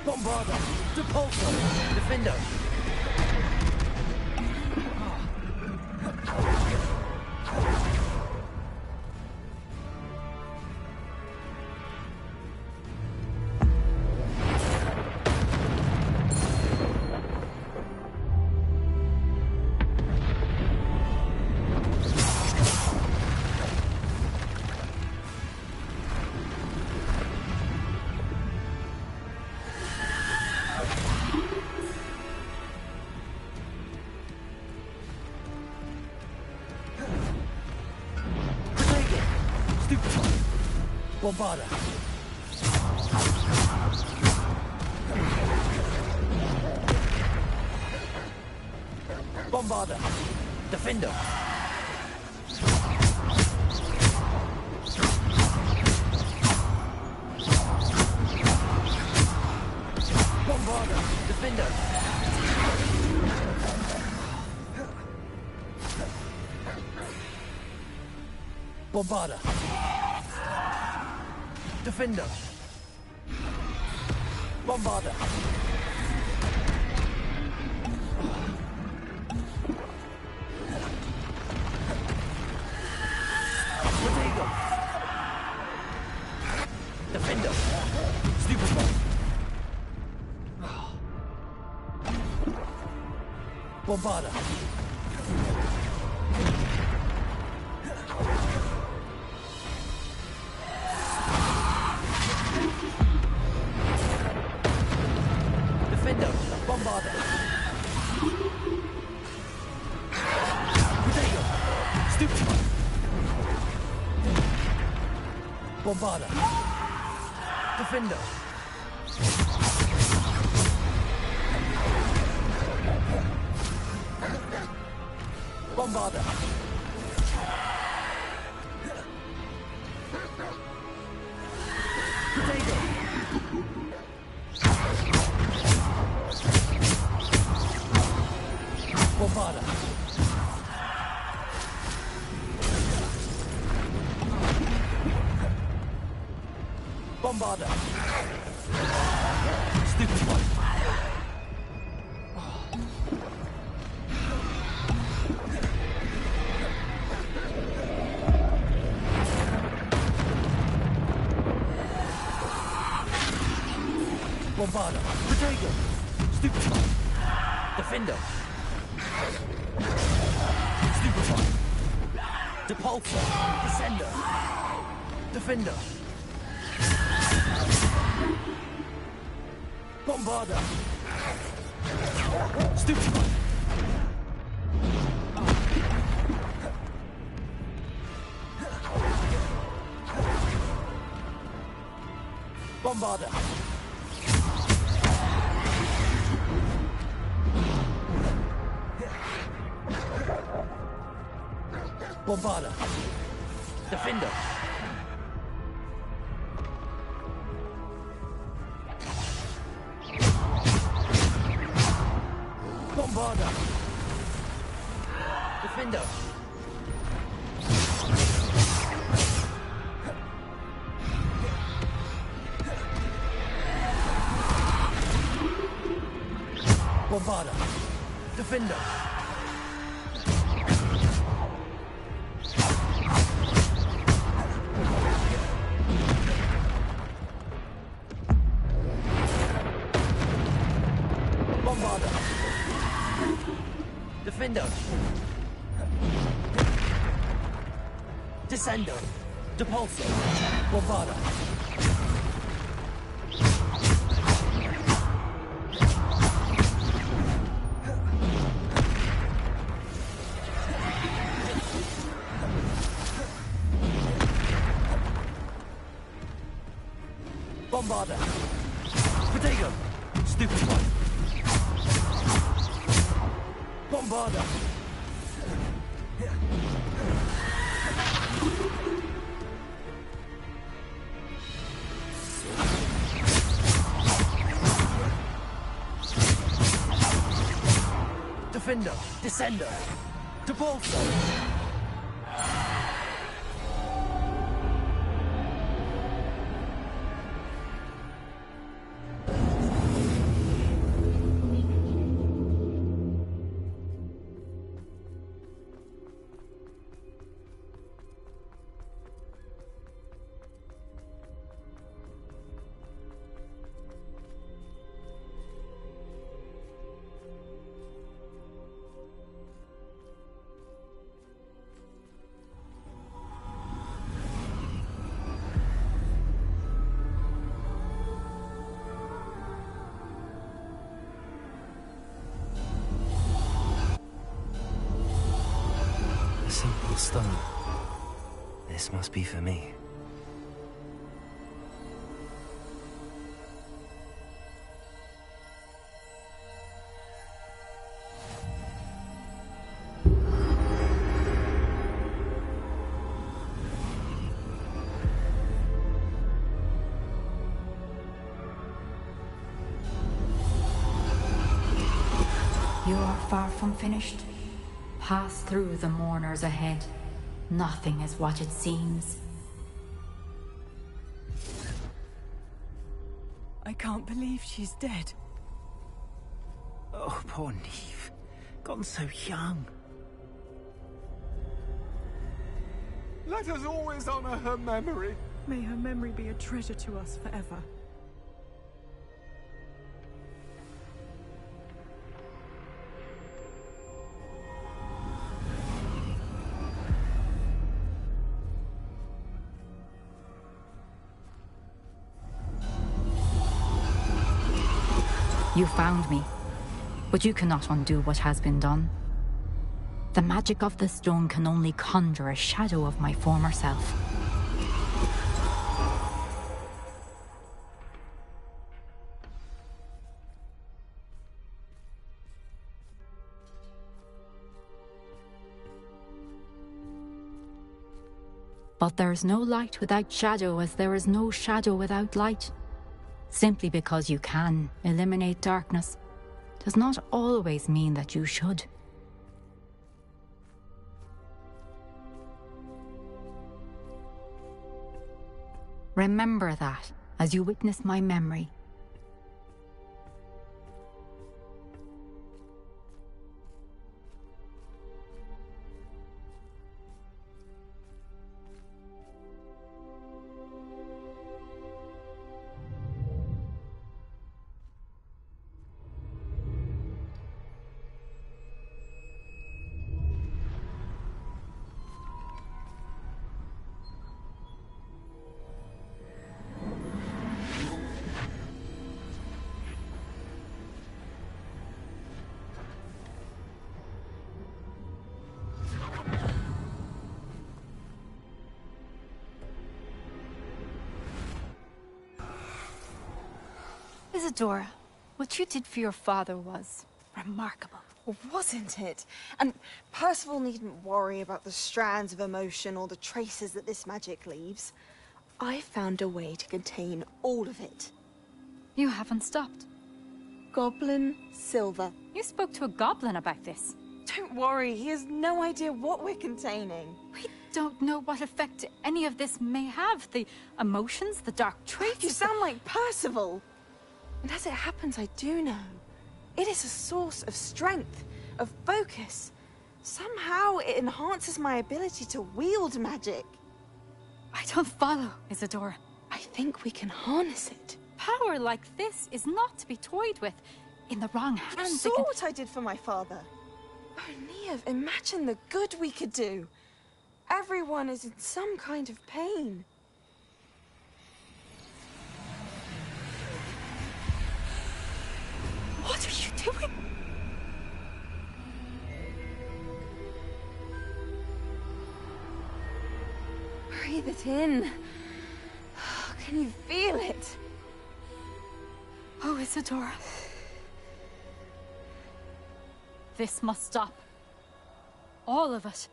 Bombarder. Depulsor. Defender. Bombarder. Bombarder. Defender. Bombarder. Defender. Bombarder. Defender. Bombarder. Potato. Defender. Stupefy. Bombarder. Bombarda. Defender. Bombarda. Potato. Bombarda. Bombarda. Stupid one. Bombarda. Potato. Stupid one. Defender. Stupid one. Depulsor. Descender. Defender. Bombarda. Stupid one. Bombarda. Bombarda. Defender. Bombarda. Defender. Bombarda. Defender. Bombarda. Defender. Descender. Depulsor. Bombarda. Bombarda. Potato. Stupid one. Bombarda. Defender. Descender. Depulsor. Simple stone. This must be for me. You are far from finished. Pass through the mourners ahead. Nothing is what it seems. I can't believe she's dead. Oh, poor Neve. Gone so young. Let us always honor her memory. May her memory be a treasure to us forever. You found me, but you cannot undo what has been done. The magic of the stone can only conjure a shadow of my former self. But there is no light without shadow, as there is no shadow without light. Simply because you can eliminate darkness does not always mean that you should. Remember that as you witness my memory. Isadora, what you did for your father was remarkable. Well, wasn't it? And Percival needn't worry about the strands of emotion or the traces that this magic leaves. I found a way to contain all of it. You haven't stopped. Goblin Silver. You spoke to a goblin about this. Don't worry, he has no idea what we're containing. We don't know what effect any of this may have. The emotions, the dark traits. You sound like Percival. And as it happens, I do know. It is a source of strength, of focus. Somehow it enhances my ability to wield magic. I don't follow, Isadora. I think we can harness it. Power like this is not to be toyed with. In the wrong hands, You saw what I did for my father. Oh, Neve, imagine the good we could do. Everyone is in some kind of pain. What are you doing? Breathe it in. Can you feel it? Oh, Isadora. This must stop. All of it.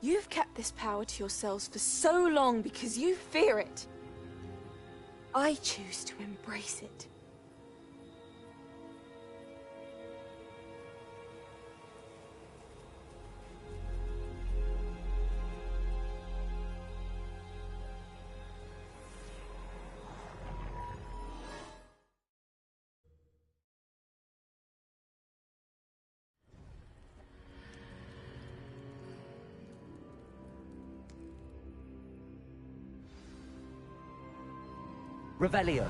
You've kept this power to yourselves for so long because you fear it. I choose to embrace it. Revelio.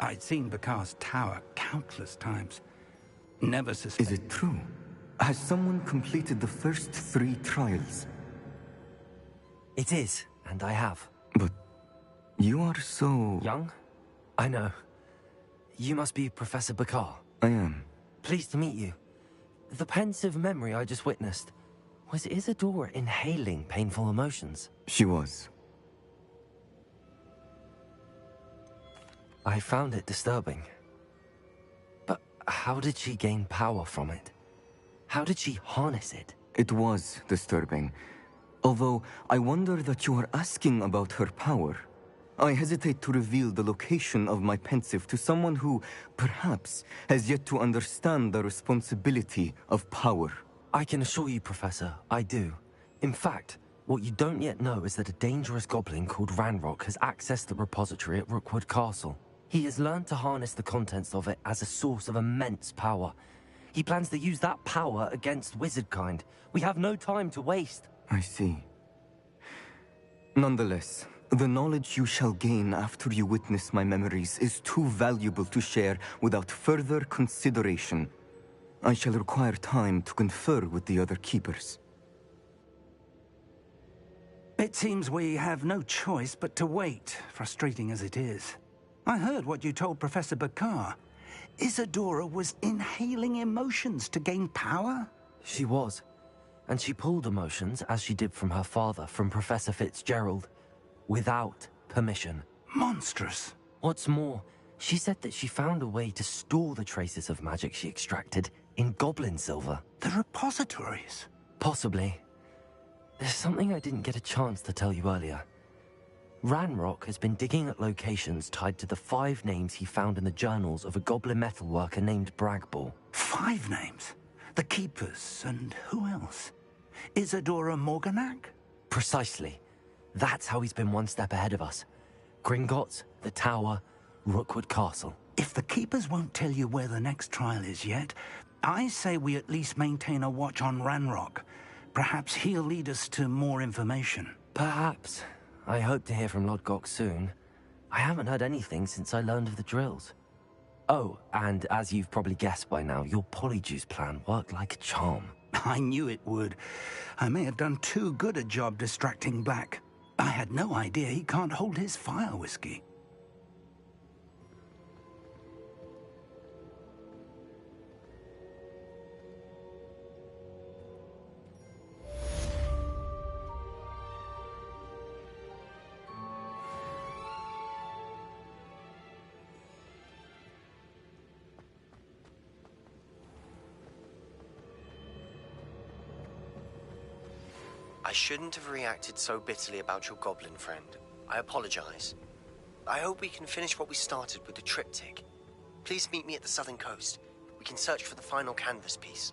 I'd seen Bakar's tower countless times. Never suspected. Is it true? Has someone completed the first 3 trials? It is, and I have. But you are so... young? I know. You must be Professor Bakar. I am. Pleased to meet you. The pensive memory I just witnessed, was Isadora inhaling painful emotions? She was. I found it disturbing. But how did she gain power from it? How did she harness it? It was disturbing. Although, I wonder that you are asking about her power. I hesitate to reveal the location of my pensive to someone who, perhaps, has yet to understand the responsibility of power. I can assure you, Professor, I do. In fact, what you don't yet know is that a dangerous goblin called Ranrock has accessed the repository at Rookwood Castle. He has learned to harness the contents of it as a source of immense power. He plans to use that power against wizardkind. We have no time to waste. I see. Nonetheless, the knowledge you shall gain after you witness my memories is too valuable to share without further consideration. I shall require time to confer with the other keepers. It seems we have no choice but to wait, frustrating as it is. I heard what you told Professor Bakar. Isadora was inhaling emotions to gain power? She was. And she pulled emotions, as she did from her father, from Professor Fitzgerald, without permission. Monstrous. What's more, she said that she found a way to store the traces of magic she extracted in goblin silver. The repositories. Possibly. There's something I didn't get a chance to tell you earlier. Ranrock has been digging at locations tied to the 5 names he found in the journals of a goblin metalworker named Bragball. 5 names? The Keepers, and who else? Isadora Morganac? Precisely. That's how he's been one step ahead of us. Gringotts, the Tower, Rookwood Castle. If the Keepers won't tell you where the next trial is yet, I say we at least maintain a watch on Ranrock. Perhaps he'll lead us to more information. Perhaps. I hope to hear from Lodgok soon. I haven't heard anything since I learned of the drills. Oh, and as you've probably guessed by now, your polyjuice plan worked like a charm. I knew it would. I may have done too good a job distracting Black. I had no idea he can't hold his fire whiskey. I shouldn't have reacted so bitterly about your goblin friend. I apologize. I hope we can finish what we started with the triptych. Please meet me at the southern coast. We can search for the final canvas piece.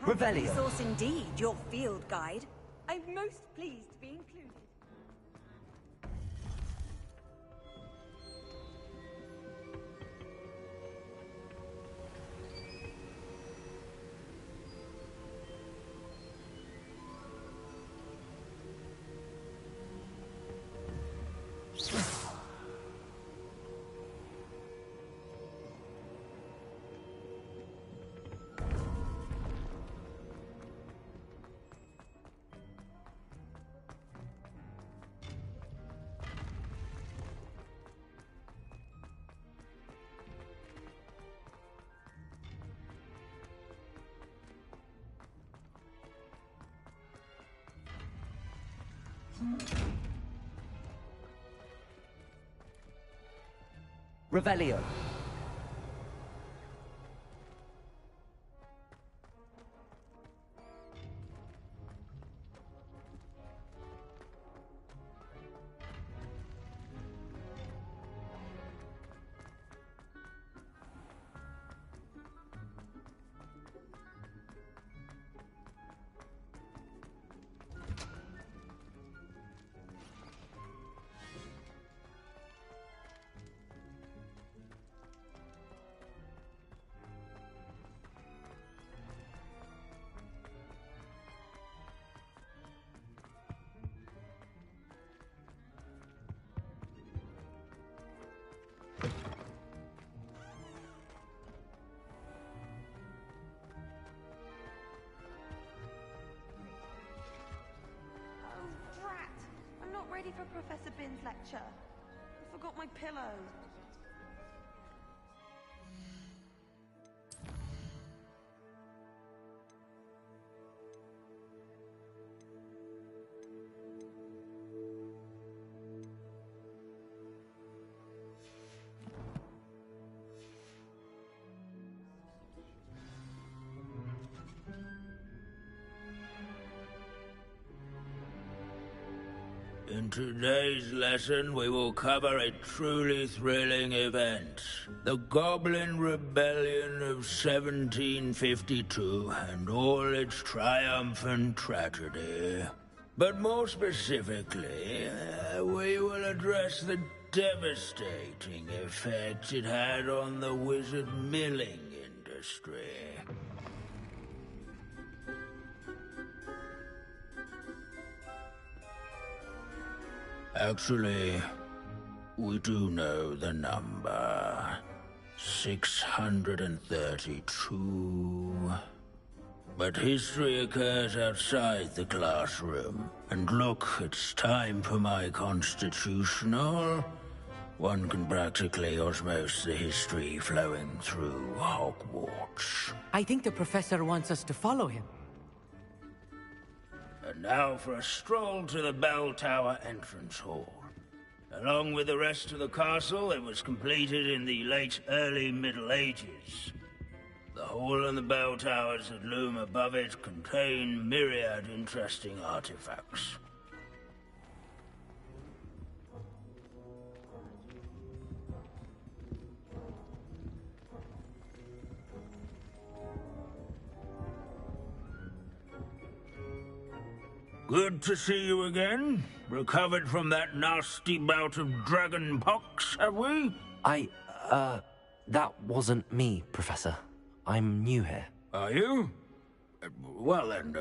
Revelio. Resource indeed, your field guide. I'm most pleased to be included. Revelio. Ready for Professor Bin's lecture. I forgot my pillow. In today's lesson, we will cover a truly thrilling event. The Goblin Rebellion of 1752 and all its triumphant tragedy. But more specifically, we will address the devastating effect it had on the wizard milling industry. Actually, we do know the number. 632. But history occurs outside the classroom. And look, it's time for my constitutional. One can practically osmose the history flowing through Hogwarts. I think the professor wants us to follow him. And now for a stroll to the Bell Tower entrance hall. Along with the rest of the castle, it was completed in the early Middle Ages. The hall and the bell towers that loom above it contain myriad interesting artifacts. Good to see you again. Recovered from that nasty bout of dragon pox, have we? That wasn't me, Professor. I'm new here. Are you? Well then,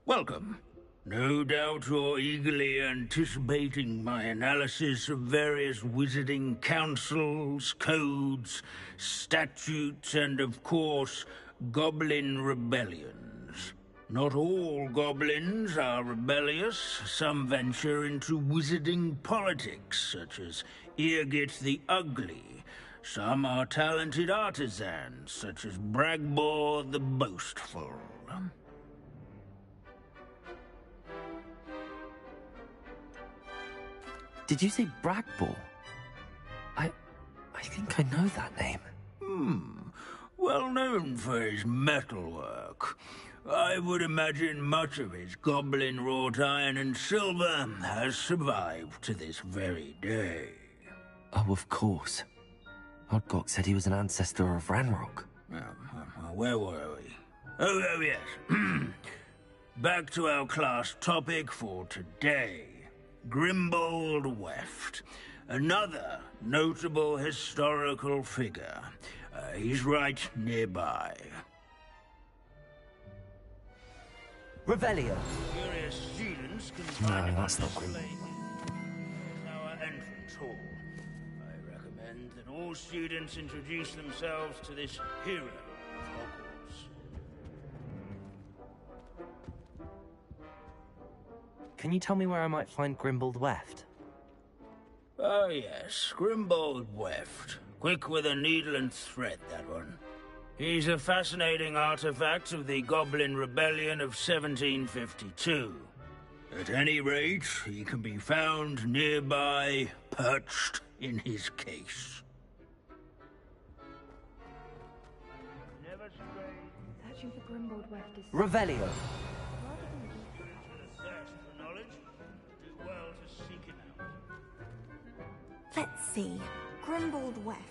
welcome. No doubt you're eagerly anticipating my analysis of various wizarding councils, codes, statutes, and of course, goblin rebellions. Not all goblins are rebellious. Some venture into wizarding politics, such as Eargit the Ugly. Some are talented artisans, such as Bragbor the Boastful. Did you say Bragbor? I think I know that name. Well known for his metalwork. I would imagine much of his goblin-wrought iron and silver has survived to this very day. Oh, of course. Odgok said he was an ancestor of Ranrock. Where were we? Oh yes. Back to our class topic for today. Grimbold Weft. Another notable historical figure. He's right nearby. Revelio. Curious students can No, that's not Grimbold. Our entrance hall. I recommend that all students introduce themselves to this hero of Hogwarts. Can you tell me where I might find Grimbold Weft? Oh yes, Grimbold Weft. Quick with a needle and thread, that one. He's a fascinating artifact of the Goblin Rebellion of 1752. At any rate, he can be found nearby, perched in his case. Never stray. Searching for Grimbold Weft is... Revelio. Let's see. Grimbold Weft.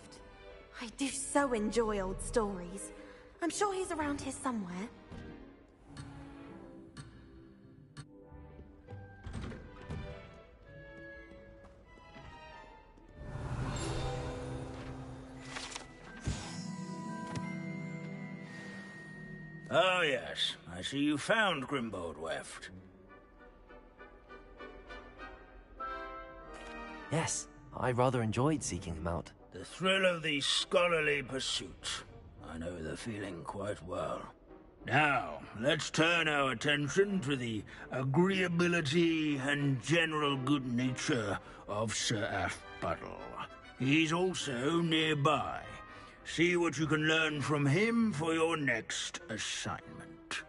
I do so enjoy old stories. I'm sure he's around here somewhere. Oh yes, I see you found Grimbold Weft. Yes, I rather enjoyed seeking him out. The thrill of the scholarly pursuit. I know the feeling quite well. Now, let's turn our attention to the agreeability and general good nature of Sir Aphbuttle. He's also nearby. See what you can learn from him for your next assignment.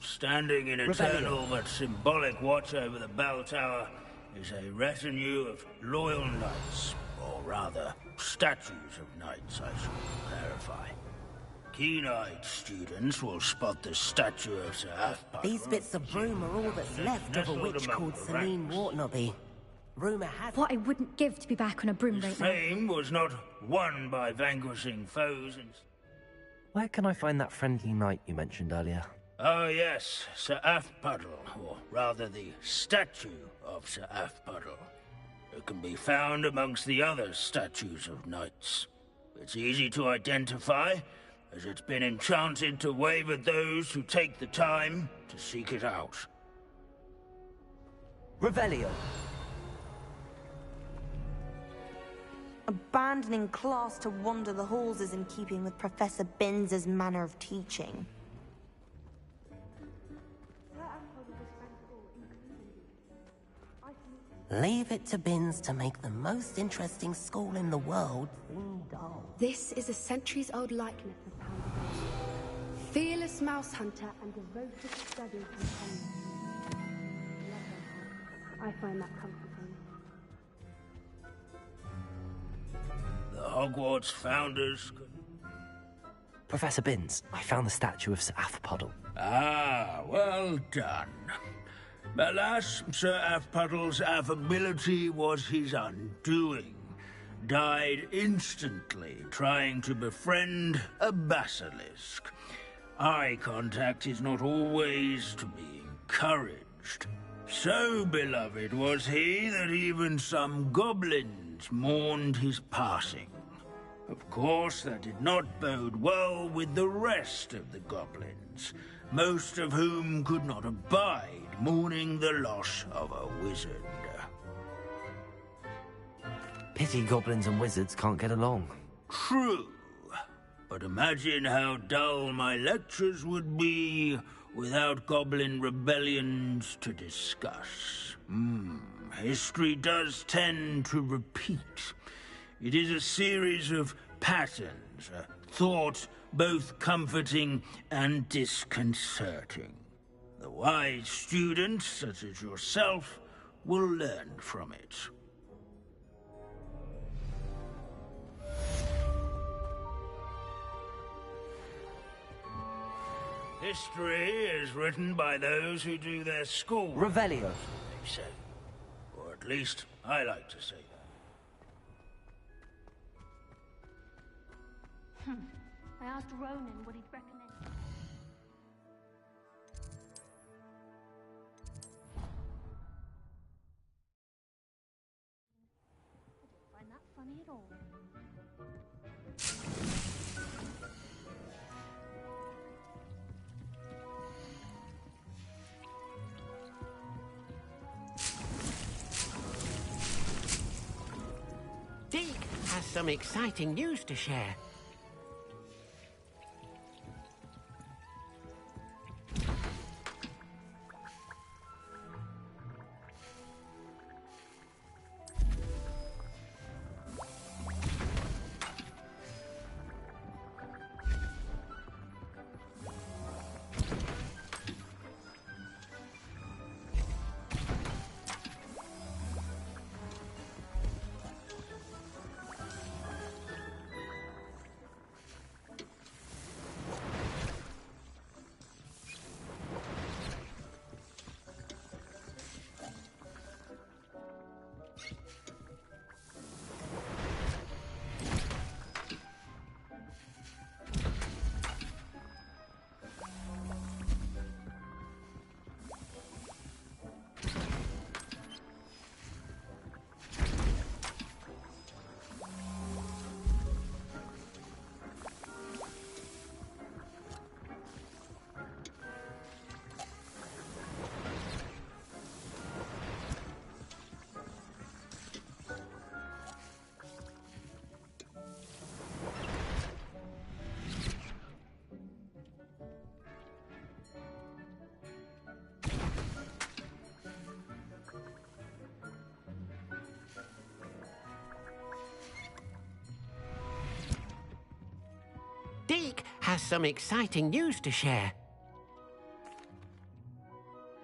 Standing in eternal but symbolic watch over the bell tower is a retinue of loyal knights, or rather, statues of knights, I should clarify. keen-eyed students will spot the statue of Sir Afpuddle. These bits of broom are all that's left of a witch called Celine Wartnobby. Rumour has... What I wouldn't give to be back on a broom right now. Fame was not won by vanquishing foes and... Where can I find that friendly knight you mentioned earlier? Oh yes, Sir Afpuddle, or rather the statue of Sir Afpuddle. It can be found amongst the other statues of knights. It's easy to identify, as it's been enchanted to wave at those who take the time to seek it out. Revelio. Abandoning class to wander the halls is in keeping with Professor Binns' manner of teaching. Leave it to Binns to make the most interesting school in the world seem dull. This is a centuries-old likeness of Pound. Fearless mouse hunter and devoted study companion. I find that comforting. The Hogwarts founders... Professor Binns, I found the statue of Sir Afpuddle. Ah, well done. Alas, Sir Afpuddle's affability was his undoing. Died instantly trying to befriend a basilisk. Eye contact is not always to be encouraged. So beloved was he that even some goblins mourned his passing. Of course, that did not bode well with the rest of the goblins, most of whom could not abide mourning the loss of a wizard. Pity goblins and wizards can't get along. True. But imagine how dull my lectures would be without goblin rebellions to discuss. History does tend to repeat. It is a series of patterns, a thought both comforting and disconcerting. The wise student, such as yourself, will learn from it. History is written by those who do their school. Revelio. They say. Or at least, I like to say that. I asked Ronan what he'd recommend. I didn't find that funny at all. Deke has some exciting news to share. Deke has some exciting news to share.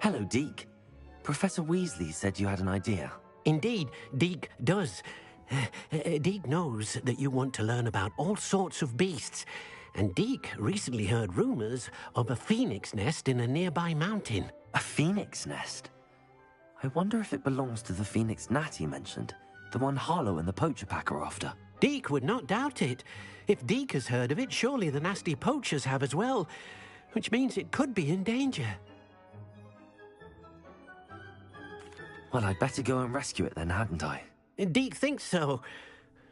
Hello, Deke. Professor Weasley said you had an idea. Indeed, Deke does. Deke knows that you want to learn about all sorts of beasts, and Deke recently heard rumors of a phoenix nest in a nearby mountain. A phoenix nest? I wonder if it belongs to the phoenix gnat you mentioned, the one Harlow and the poacher pack are after. Deke would not doubt it. If Deke has heard of it, surely the nasty poachers have as well, which means it could be in danger. Well, I'd better go and rescue it then, hadn't I? Deke thinks so.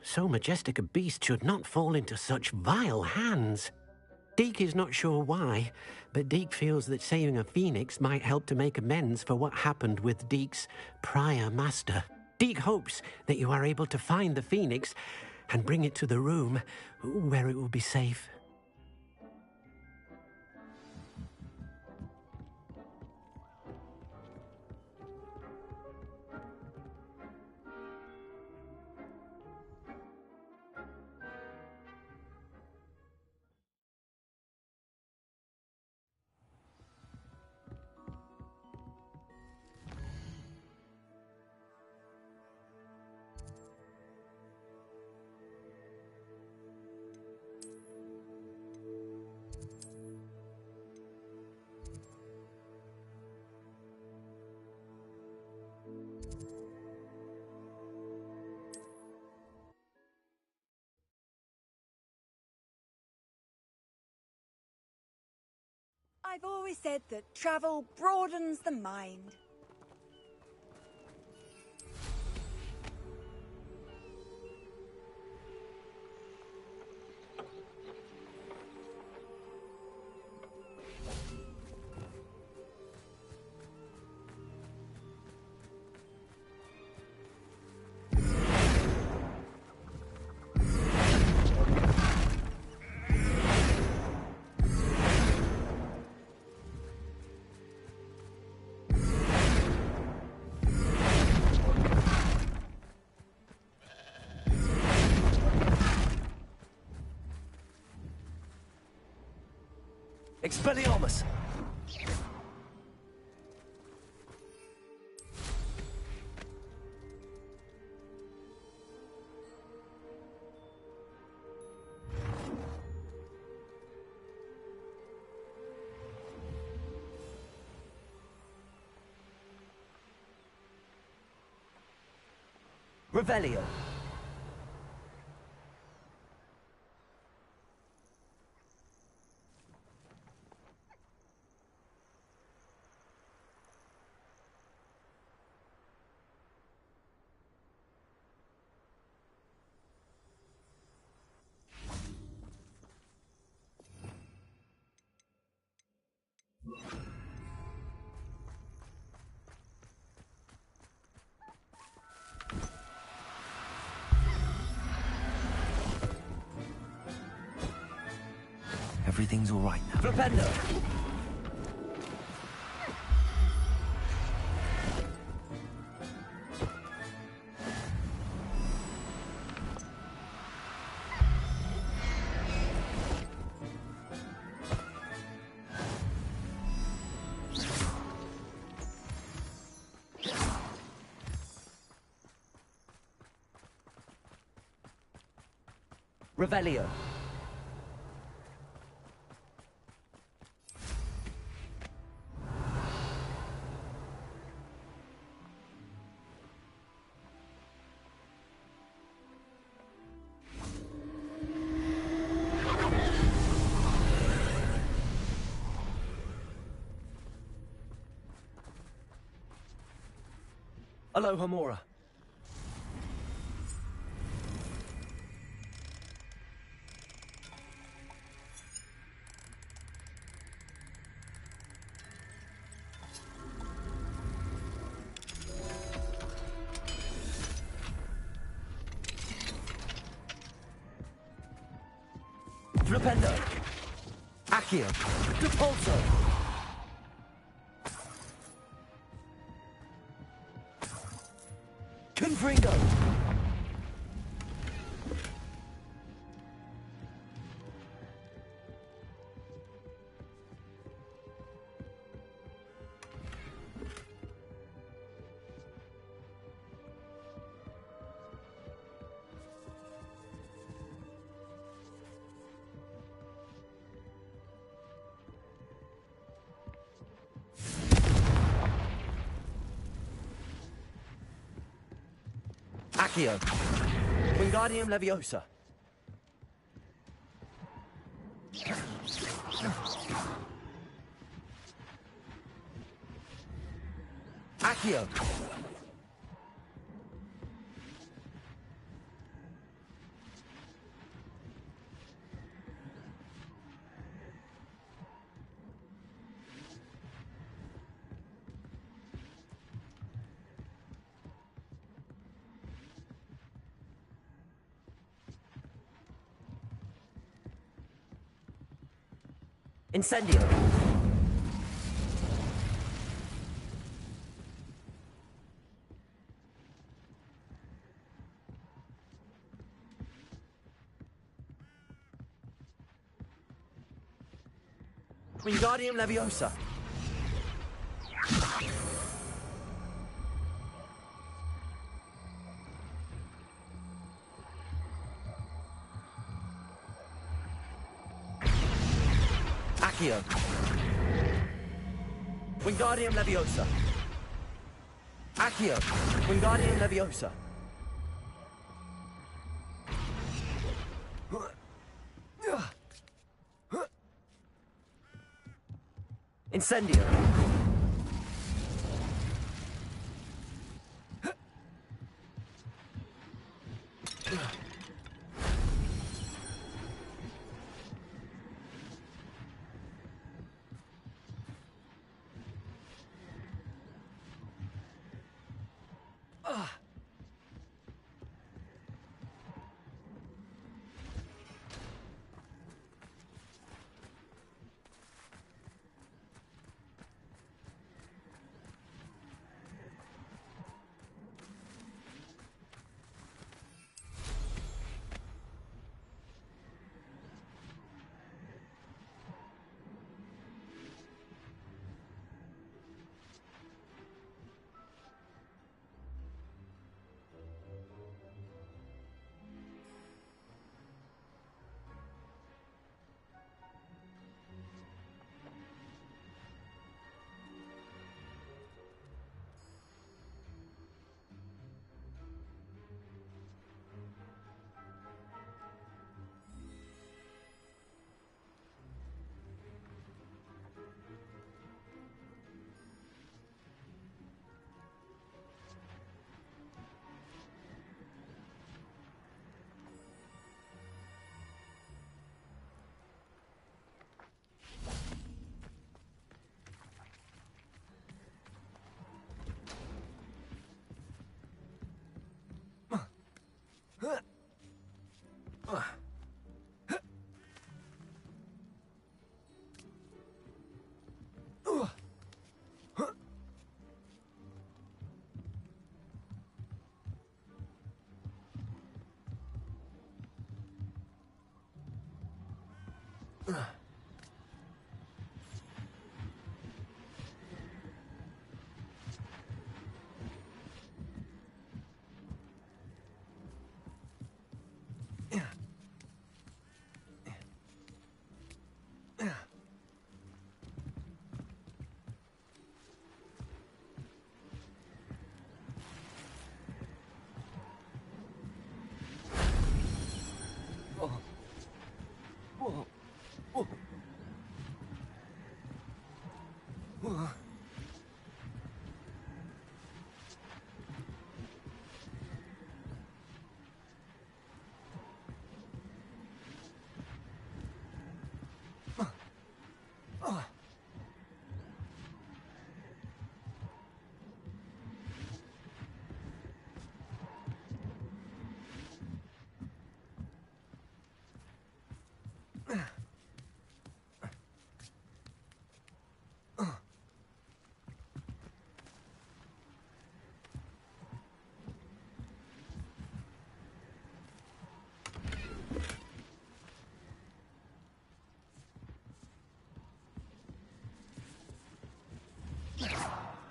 So majestic a beast should not fall into such vile hands. Deke is not sure why, but Deke feels that saving a phoenix might help to make amends for what happened with Deke's prior master. Deke hopes that you are able to find the phoenix and bring it to the room where it will be safe. I've always said that travel broadens the mind. Expelliarmus! Revelio. Everything's all right now. Flipendo! Revelio. Aloha Mora. Flipendo. Accio. Depulso. Confringo. Accio. Wingardium Leviosa. Accio. Incendio. Wingardium Leviosa. Accio. Wingardium Leviosa. Accio. Wingardium Leviosa. Incendio.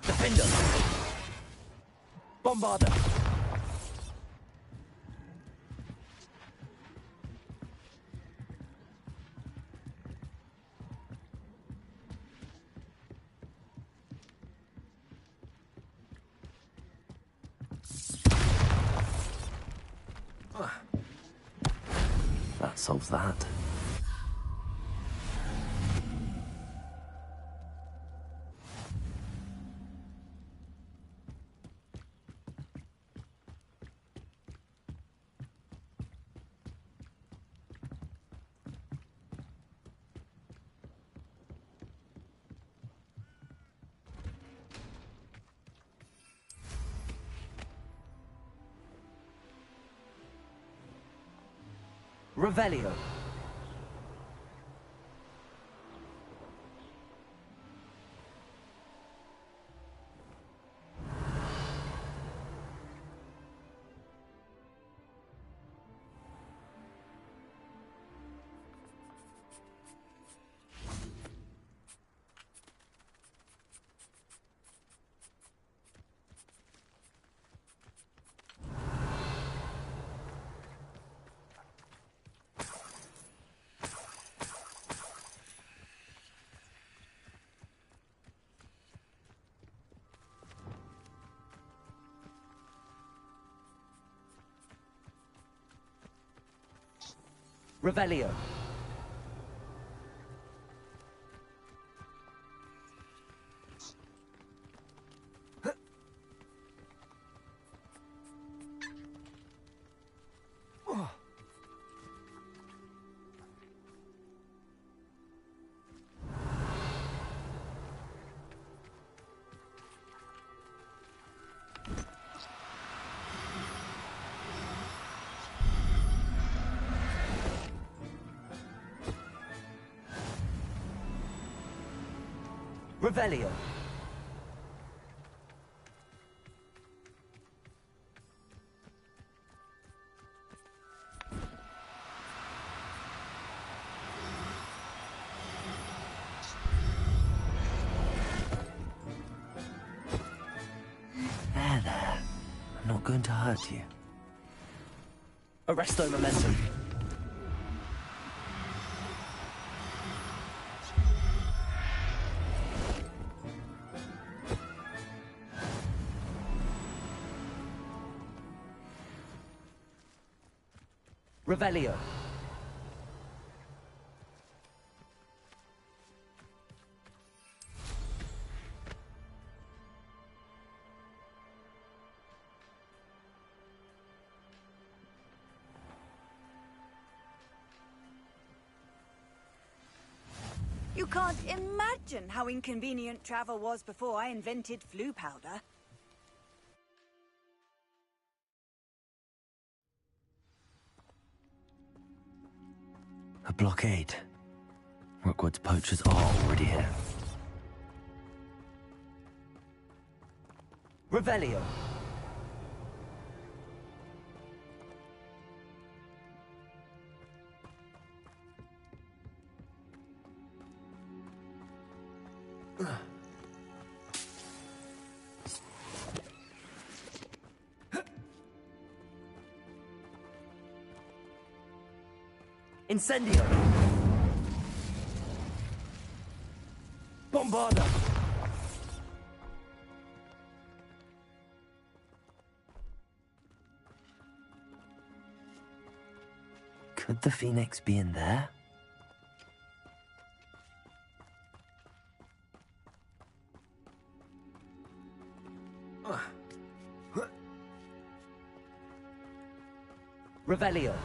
Defender. Bombarder. solves that. Revelio. Revelio. Revelio. There. I'm not going to hurt you. Arresto momentum. Revelio. You can't imagine how inconvenient travel was before I invented flu powder. A blockade. Rookwood's poachers are already here. Revelio. Incendio. Bombarda. Could the Phoenix be in there? Revelio.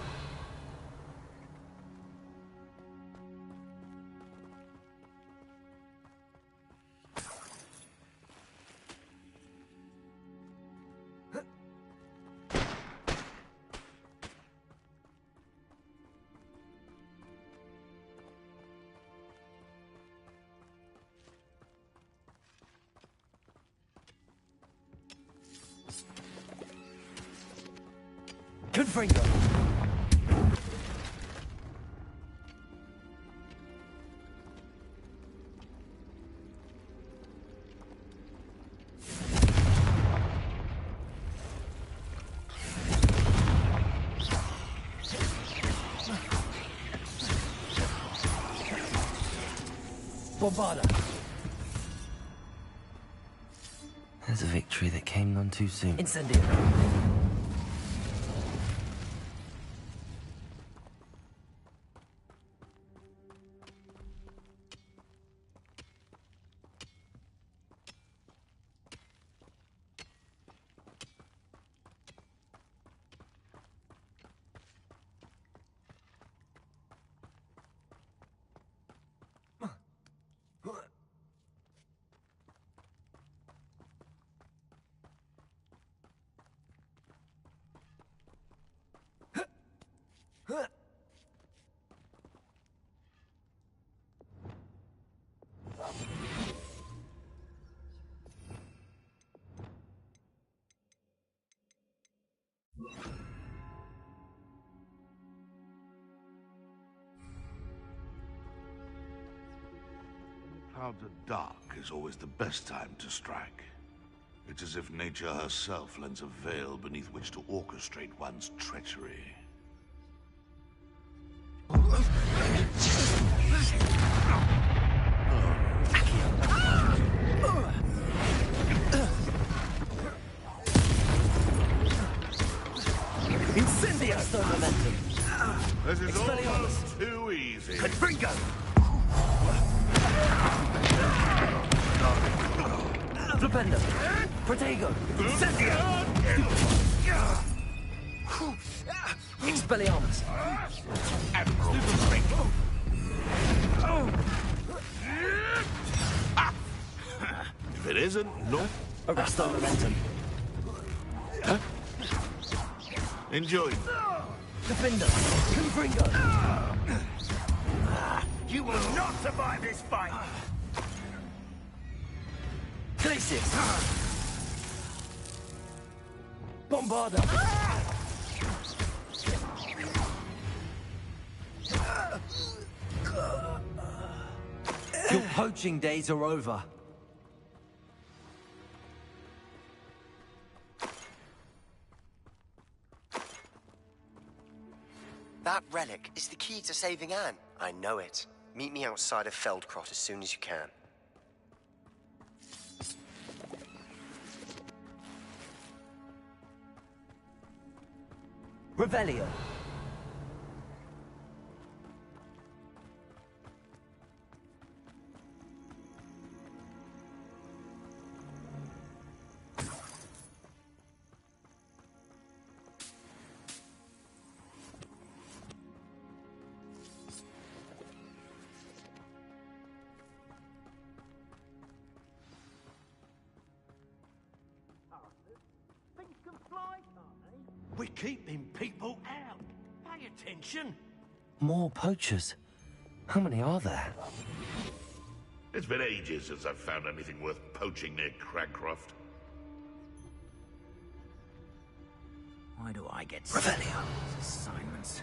Confringo. Bombarda. There's a victory that came none too soon. Incendio. After dark is always the best time to strike. It's as if nature herself lends a veil beneath which to orchestrate one's treachery. Incendio! Stone momentum. This is almost too easy. Confringo! Flipendo! Protego! Incendio! Expelliarmus! Super strength! If it isn't, no. Arresto momentum. Huh? Enjoy. Defender! Confringo! You will not survive this fight! Glacius! Bombarda! Your poaching days are over. That relic is the key to saving Anne. I know it. Meet me outside of Feldcrot as soon as you can. Revelio. We're keeping people out. Pay attention. More poachers. How many are there? It's been ages since I've found anything worth poaching near Cragcroft. Why do I get Revelio. assignments?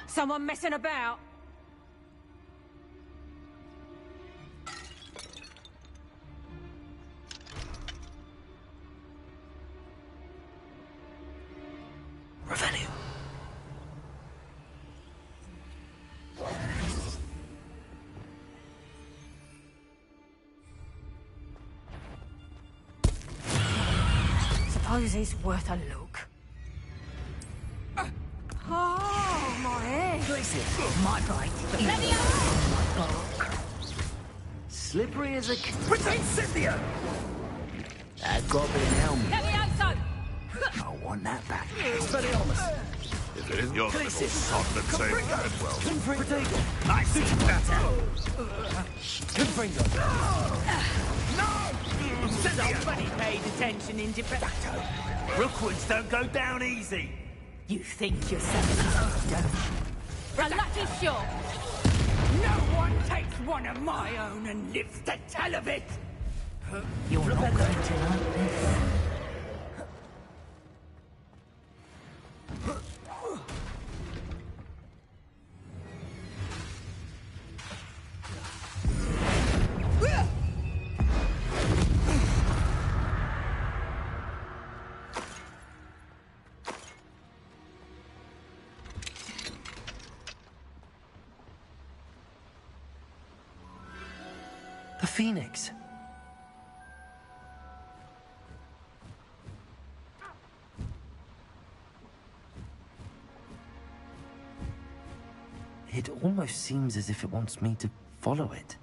Someone messing about? Revelio. Suppose he's worth a look. Oh, my head! My bite. Slippery as a... Incendio! That goblin helmet. I want that back. Expelliarmus. If it isn't your little sod that saved that well. Protego. I see better. Confringo. No! Somebody paid attention in Japan. Rookwoods don't go down easy. You think yourself don't you? A lucky shot! No one takes one of my own and lives to tell of it! You're not going to like this. The Phoenix. It almost seems as if it wants me to follow it.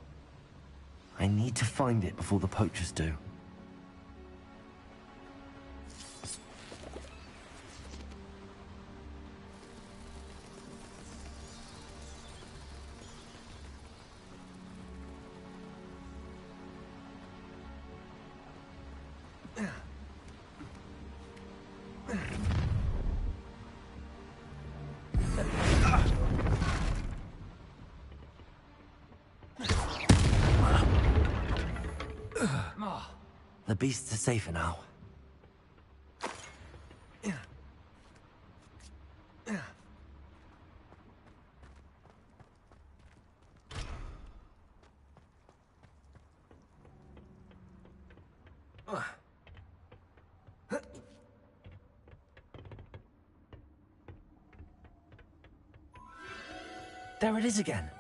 I need to find it before the poachers do. The beasts are safer now. There it is again.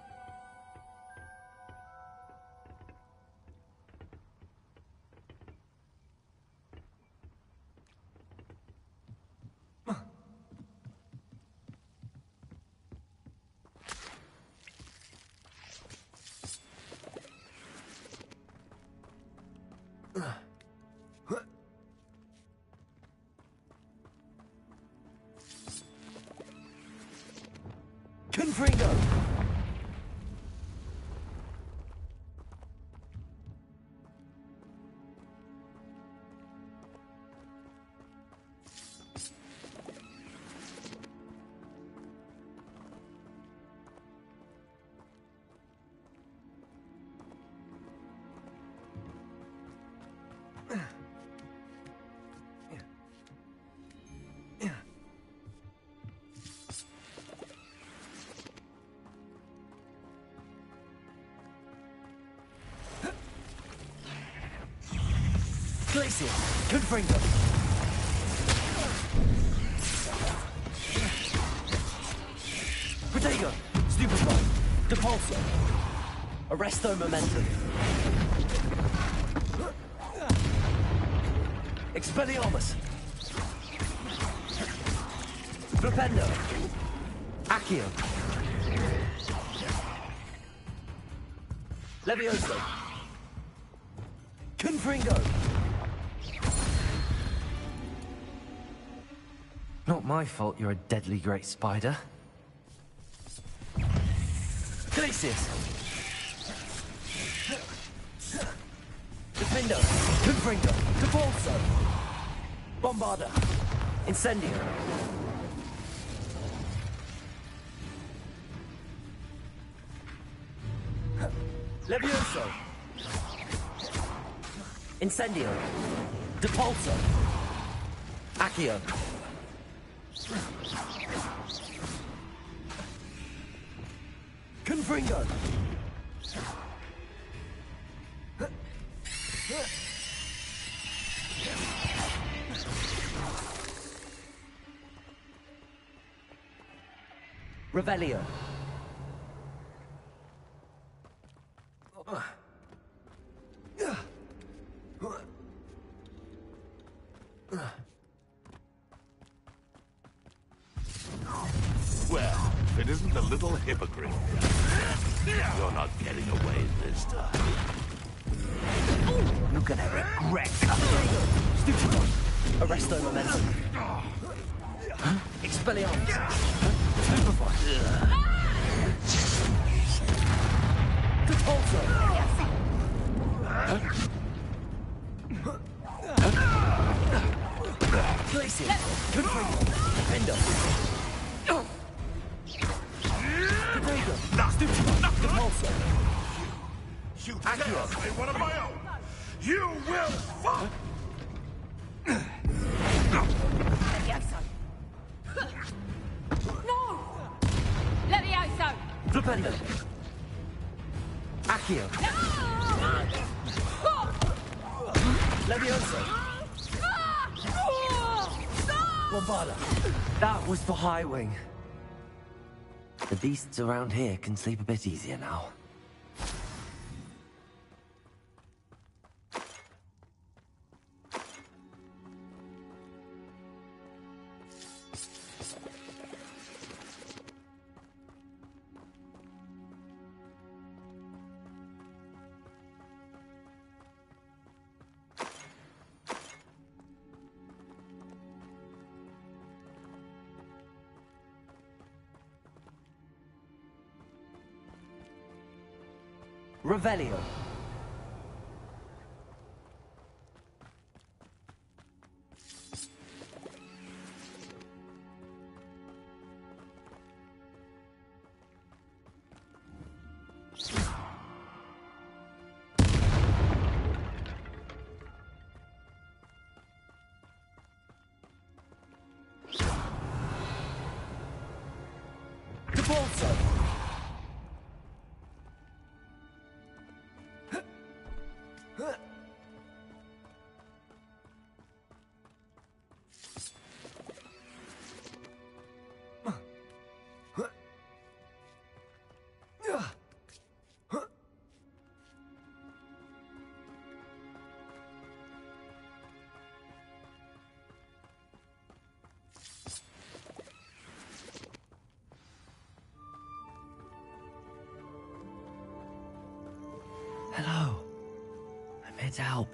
Confringo! Glacier! Confringo! Protego! Stupefy! Depulso! Arresto Momentum! Expelliarmus! Flipendo! Accio! Levioso! Confringo! Not my fault you're a deadly great spider. Glacius! Defendo! Confringo! Depulso! Bombarda! Incendio! Levioso! Incendio! Depulso! Accio! Confringo! Revelio! Well, if it isn't the little hypocrite. You're not getting away this time. You're gonna regret coming. Stupefy! Arresto Momentum! Expelliarmus! Stupefy! Depulso! Glacier! Confringo! Defendo! Protego! Stupefy! Depulso! You dare say one of my own! You will fuck! No! Levioso! Flipendo! Accio! Levioso! Bombarda! That was for High Wing. The beasts around here can sleep a bit easier now. Revelio. Depulso. Hello. I'm here to help.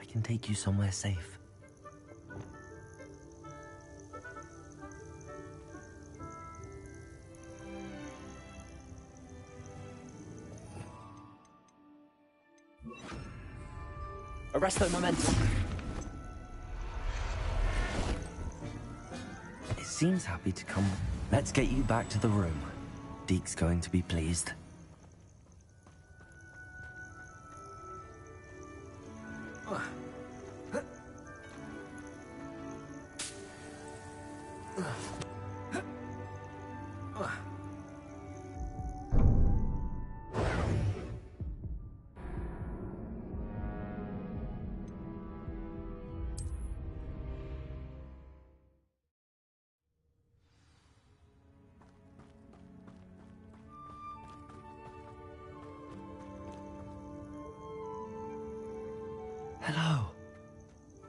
I can take you somewhere safe. Arresto momentum. It seems happy to come. Let's get you back to the room. Deke's going to be pleased. Hello.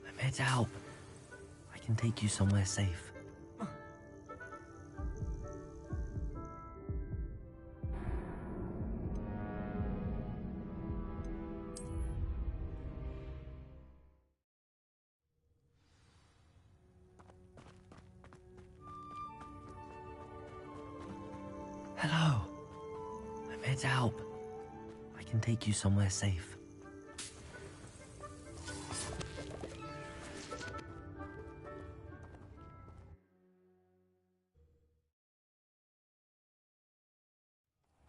I'm here to help. I can take you somewhere safe. Hello. I'm here to help. I can take you somewhere safe.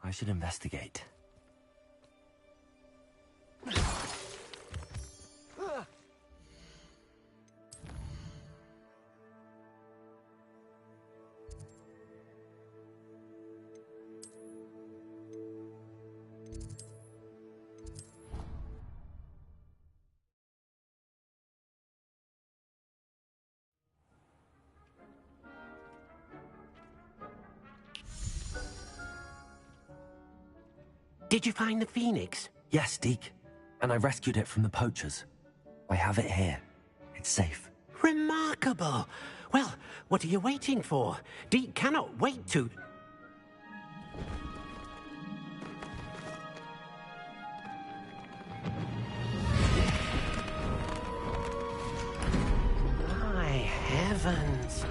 I should investigate. Did you find the phoenix? Yes, Deke. And I rescued it from the poachers. I have it here. It's safe. Remarkable! Well, what are you waiting for? Deke cannot wait to... My heavens!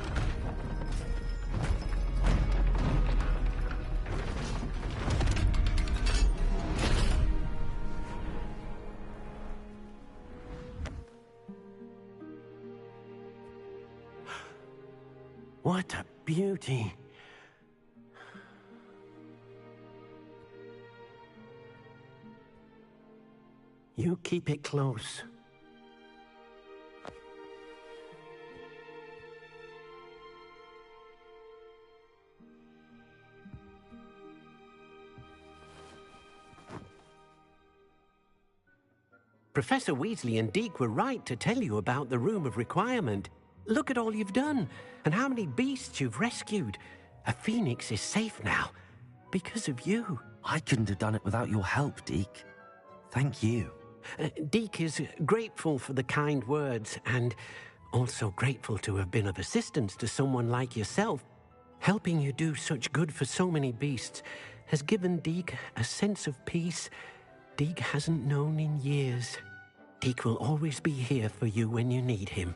What a beauty. You keep it close. Professor Weasley and Deke were right to tell you about the Room of Requirement. Look at all you've done, and how many beasts you've rescued. A phoenix is safe now, because of you. I couldn't have done it without your help, Deke. Thank you. Deke is grateful for the kind words, and also grateful to have been of assistance to someone like yourself. Helping you do such good for so many beasts has given Deke a sense of peace Deke hasn't known in years. Deke will always be here for you when you need him.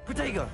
Protego!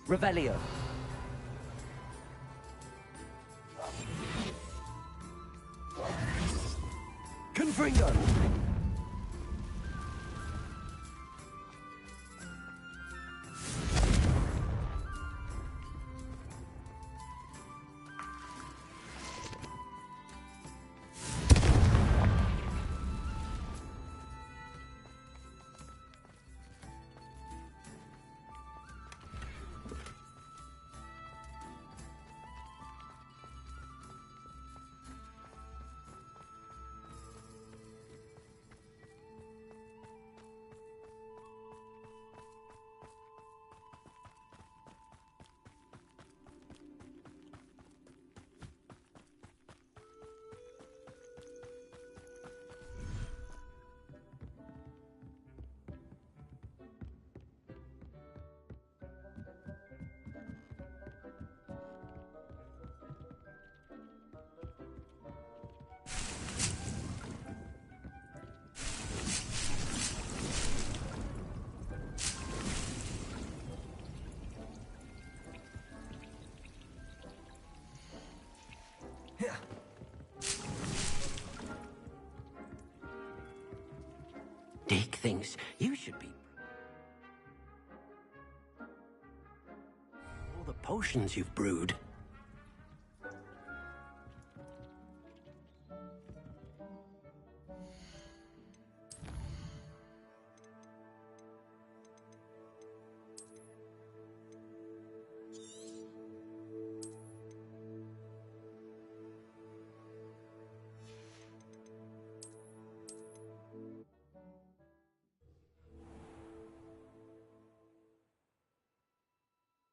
Revelio. Confringo. Dick thinks you should be... all the potions you've brewed.